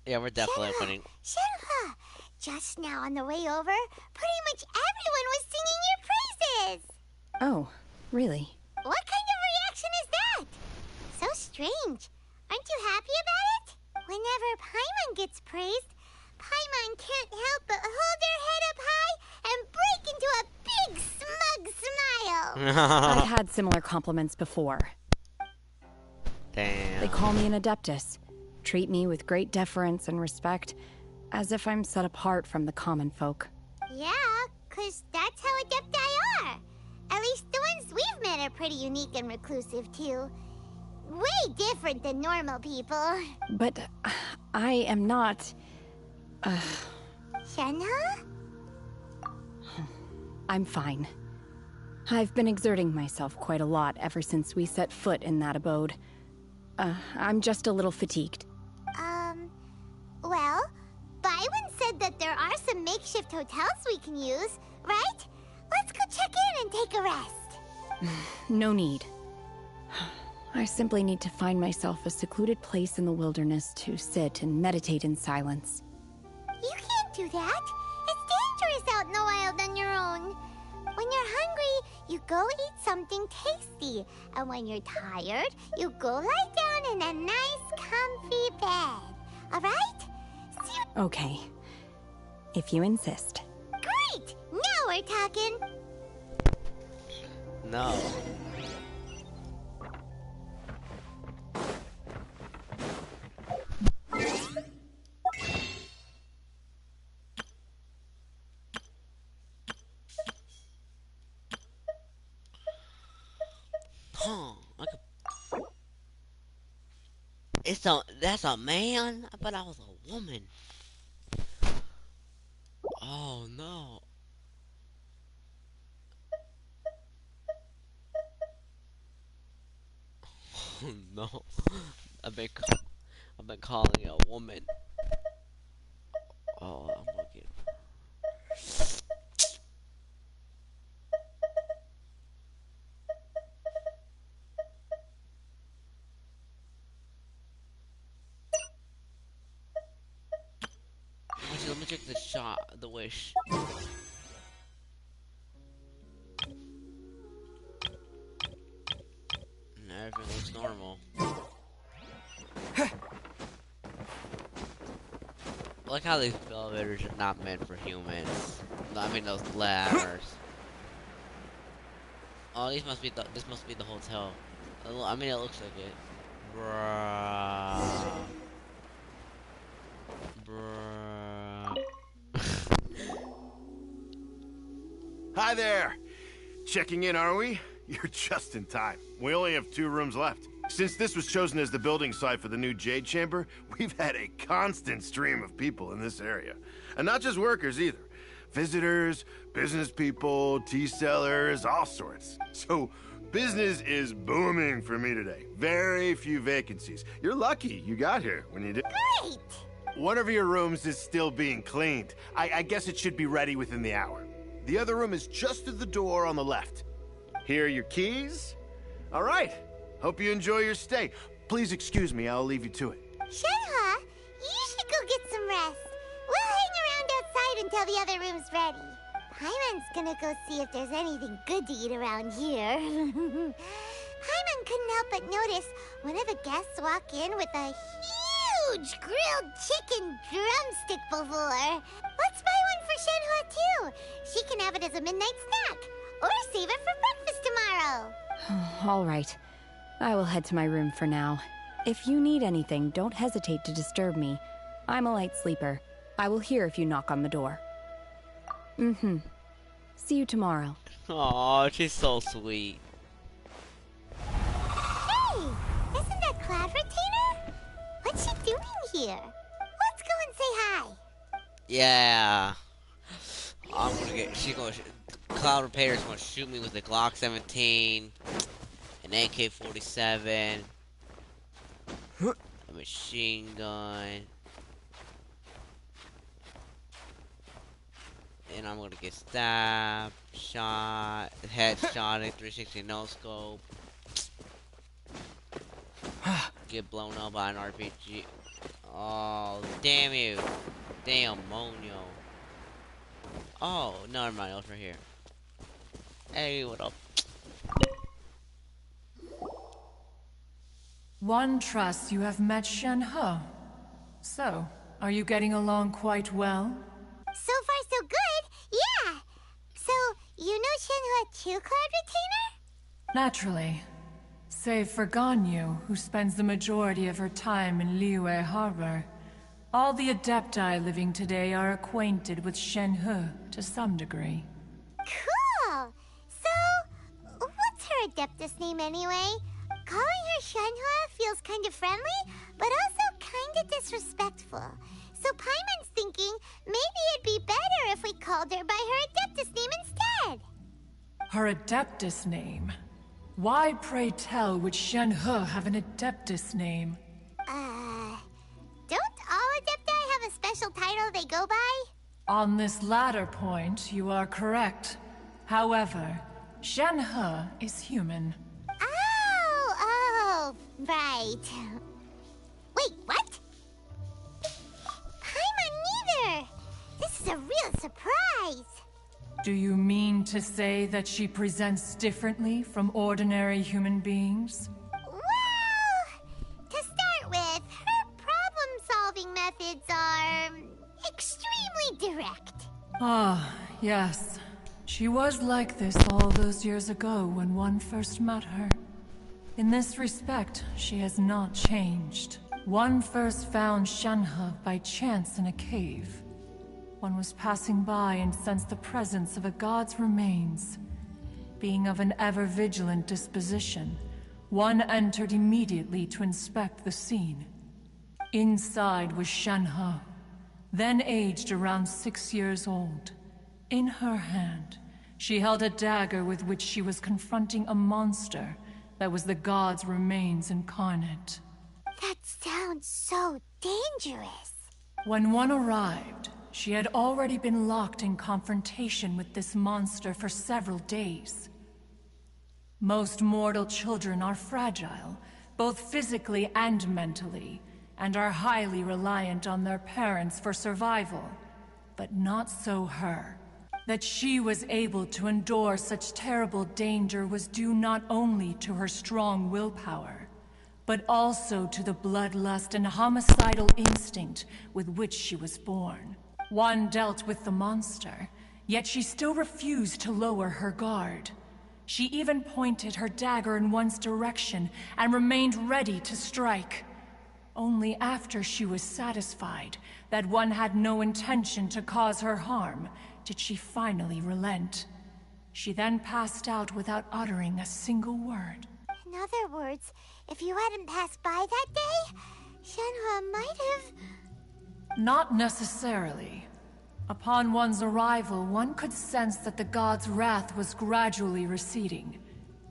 Yeah, we're definitely winning. Shenhe, just now on the way over, pretty much everyone was singing your praises. Oh, really? What kind of reaction is that? So strange. Aren't you happy about it? Whenever Paimon gets praised, Paimon can't help but hold her head up high and break into a big smug smile. I've had similar compliments before. Damn. They call me an Adeptus, treat me with great deference and respect, as if I'm set apart from the common folk. Yeah, 'cause that's how Adepti are. At least the ones we've met are pretty unique and reclusive, too. Way different than normal people. But I am not... Shenhe? I'm fine. I've been exerting myself quite a lot ever since we set foot in that abode. I'm just a little fatigued. Well, Byron said that there are some makeshift hotels we can use, right? Let's go check in and take a rest. No need. I simply need to find myself a secluded place in the wilderness to sit and meditate in silence. You can't do that. It's dangerous out in the wild on your own. When you're hungry, you go eat something tasty. And when you're tired, you go lie down in a nice, comfy bed. All right? Okay. If you insist. Great! Now we're talking. No. That's a man? I thought I was a woman. Oh no. Oh no. I've been calling it a woman. Oh, I'm looking. Let me check the shot, the wish. Everything looks normal. I like how these elevators are not meant for humans. I mean those ladders. Oh, this must be the hotel. I mean, it looks like it. Bruh. Hi there! Checking in, are we? You're just in time. We only have 2 rooms left. Since this was chosen as the building site for the new Jade Chamber, we've had a constant stream of people in this area. And not just workers either. Visitors, business people, tea sellers, all sorts. So Business is booming for me today. Very few vacancies. You're lucky you got here when you did. Great! One of your rooms is still being cleaned. I guess it should be ready within the hour. The other room is just at the door on the left. Here are your keys. All right. Hope you enjoy your stay. Please excuse me, I'll leave you to it. Shenhe, you should go get some rest. We'll hang around outside until the other room's ready. Paimon's gonna go see if there's anything good to eat around here. Paimon couldn't help but notice one of the guests walk in with a huge grilled chicken drumstick before. Let's buy one for Shenhe too. She can have it as a midnight snack. Or save it for breakfast tomorrow. All right. I will head to my room for now. If you need anything, don't hesitate to disturb me. I'm a light sleeper. I will hear if you knock on the door. See you tomorrow. Aw, she's so sweet. Hey, isn't that Cloud Retainer? What's she doing here? Let's go and say hi. Yeah. Cloud Repair's gonna shoot me with a Glock 17, an AK-47, a machine gun, and I'm gonna get stabbed, shot, headshot, a 360 no scope, get blown up by an RPG. Oh, damn you. Damn, Monyo. Oh, never mind, over here. Hey, what up? One trusts you have met Shenhe. So, are you getting along quite well? So far, so good. Yeah. So, you know Shenhe too, Cloud Retainer? Naturally. Save for Ganyu, who spends the majority of her time in Liyue Harbor. All the Adepti living today are acquainted with Shenhe to some degree. Cool. So, what's her Adeptus name anyway? Calling her Shenhe feels kind of friendly, but also kind of disrespectful. So Paimon's thinking maybe it'd be better if we called her by her Adeptus name instead. Her Adeptus name? Why, pray tell, would Shenhe have an Adeptus name? Don't all Adepti have a special title they go by? On this latter point, you are correct. However, Shenhe is human. Oh, right. Wait, what? Paimon neither! This is a real surprise! Do you mean to say that she presents differently from ordinary human beings? Well, to start with, her problem-solving methods are extremely direct. Ah, yes. She was like this all those years ago when one first met her. In this respect, she has not changed. One first found Shenhe by chance in a cave. One was passing by and sensed the presence of a god's remains. Being of an ever-vigilant disposition, one entered immediately to inspect the scene. Inside was Shenhe, then aged around 6 years old. In her hand, she held a dagger with which she was confronting a monster that was the god's remains incarnate. That sounds so dangerous. When one arrived, she had already been locked in confrontation with this monster for several days. Most mortal children are fragile, both physically and mentally, and are highly reliant on their parents for survival. But not so her. That she was able to endure such terrible danger was due not only to her strong willpower, but also to the bloodlust and homicidal instinct with which she was born. One dealt with the monster, yet she still refused to lower her guard. She even pointed her dagger in one's direction and remained ready to strike. Only after she was satisfied that one had no intention to cause her harm did she finally relent. She then passed out without uttering a single word. In other words, if you hadn't passed by that day, Shenhe might have... Not necessarily. Upon one's arrival, one could sense that the god's wrath was gradually receding.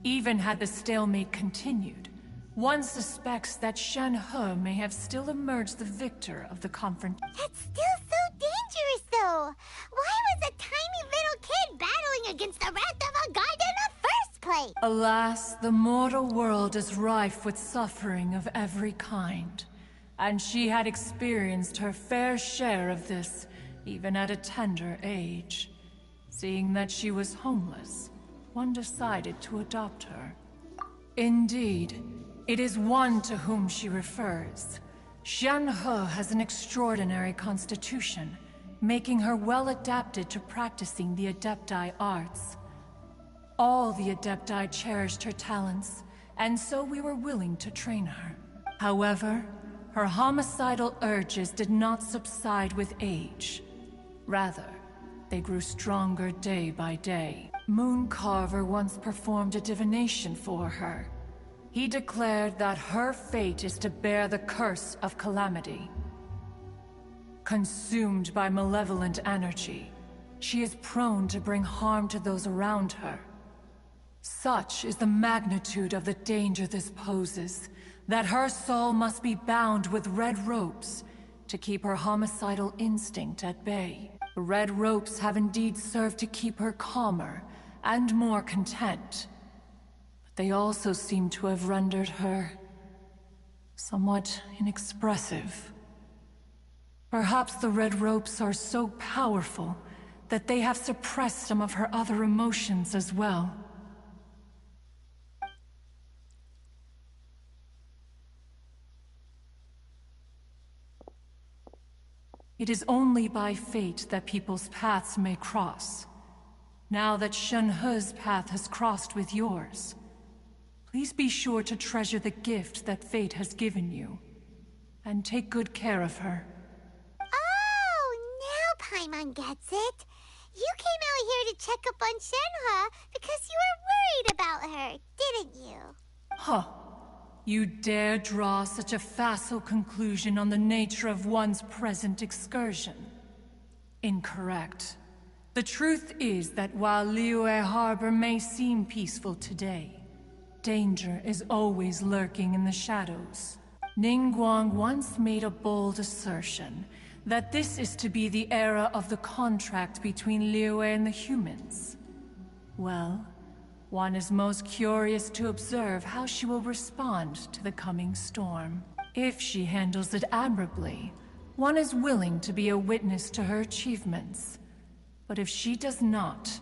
Even had the stalemate continued, one suspects that Shen He may have still emerged the victor of the confrontation. That's still so dangerous, though. Why was a tiny little kid battling against the wrath of a god in the first place? Alas, the mortal world is rife with suffering of every kind, and she had experienced her fair share of this, even at a tender age. Seeing that she was homeless, one decided to adopt her. Indeed, it is one to whom she refers. Shen He has an extraordinary constitution, making her well adapted to practicing the Adepti arts. All the Adepti cherished her talents, and so we were willing to train her. However, her homicidal urges did not subside with age. Rather, they grew stronger day by day. Mooncarver once performed a divination for her. He declared that her fate is to bear the curse of calamity. Consumed by malevolent energy, she is prone to bring harm to those around her. Such is the magnitude of the danger this poses, that her soul must be bound with red ropes to keep her homicidal instinct at bay. The red ropes have indeed served to keep her calmer and more content. But they also seem to have rendered her somewhat inexpressive. Perhaps the red ropes are so powerful that they have suppressed some of her other emotions as well. It is only by fate that people's paths may cross. Now that Shen He's path has crossed with yours, please be sure to treasure the gift that fate has given you, and take good care of her. Oh, now Paimon gets it. You came out here to check up on Shenhe because you were worried about her, didn't you? Huh. You dare draw such a facile conclusion on the nature of one's present excursion? Incorrect. The truth is that while Liyue Harbor may seem peaceful today, danger is always lurking in the shadows. Ningguang once made a bold assertion that this is to be the era of the contract between Liyue and the humans. Well, one is most curious to observe how she will respond to the coming storm. If she handles it admirably, one is willing to be a witness to her achievements. But if she does not,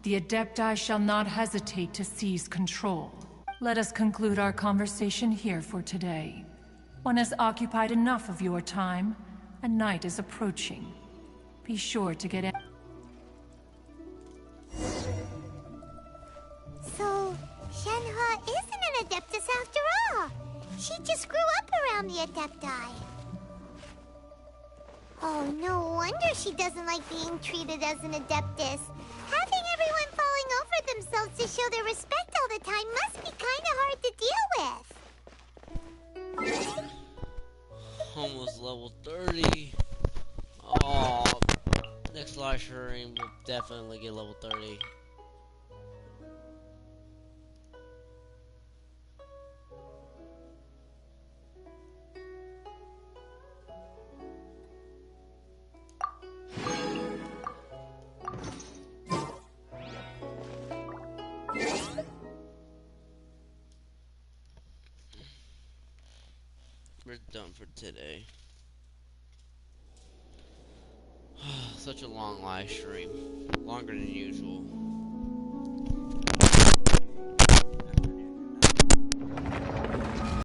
the Adepti shall not hesitate to seize control. Let us conclude our conversation here for today. One has occupied enough of your time, and night is approaching. Be sure to get So, Shenhe isn't an Adeptus after all. She just grew up around the Adepti. Oh, no wonder she doesn't like being treated as an Adeptus. Having everyone falling over themselves to show their respect all the time must be kind of hard to deal with. Almost level 30. Oh, next live stream will definitely get level 30. We're done for today. Such a long live stream. Longer than usual.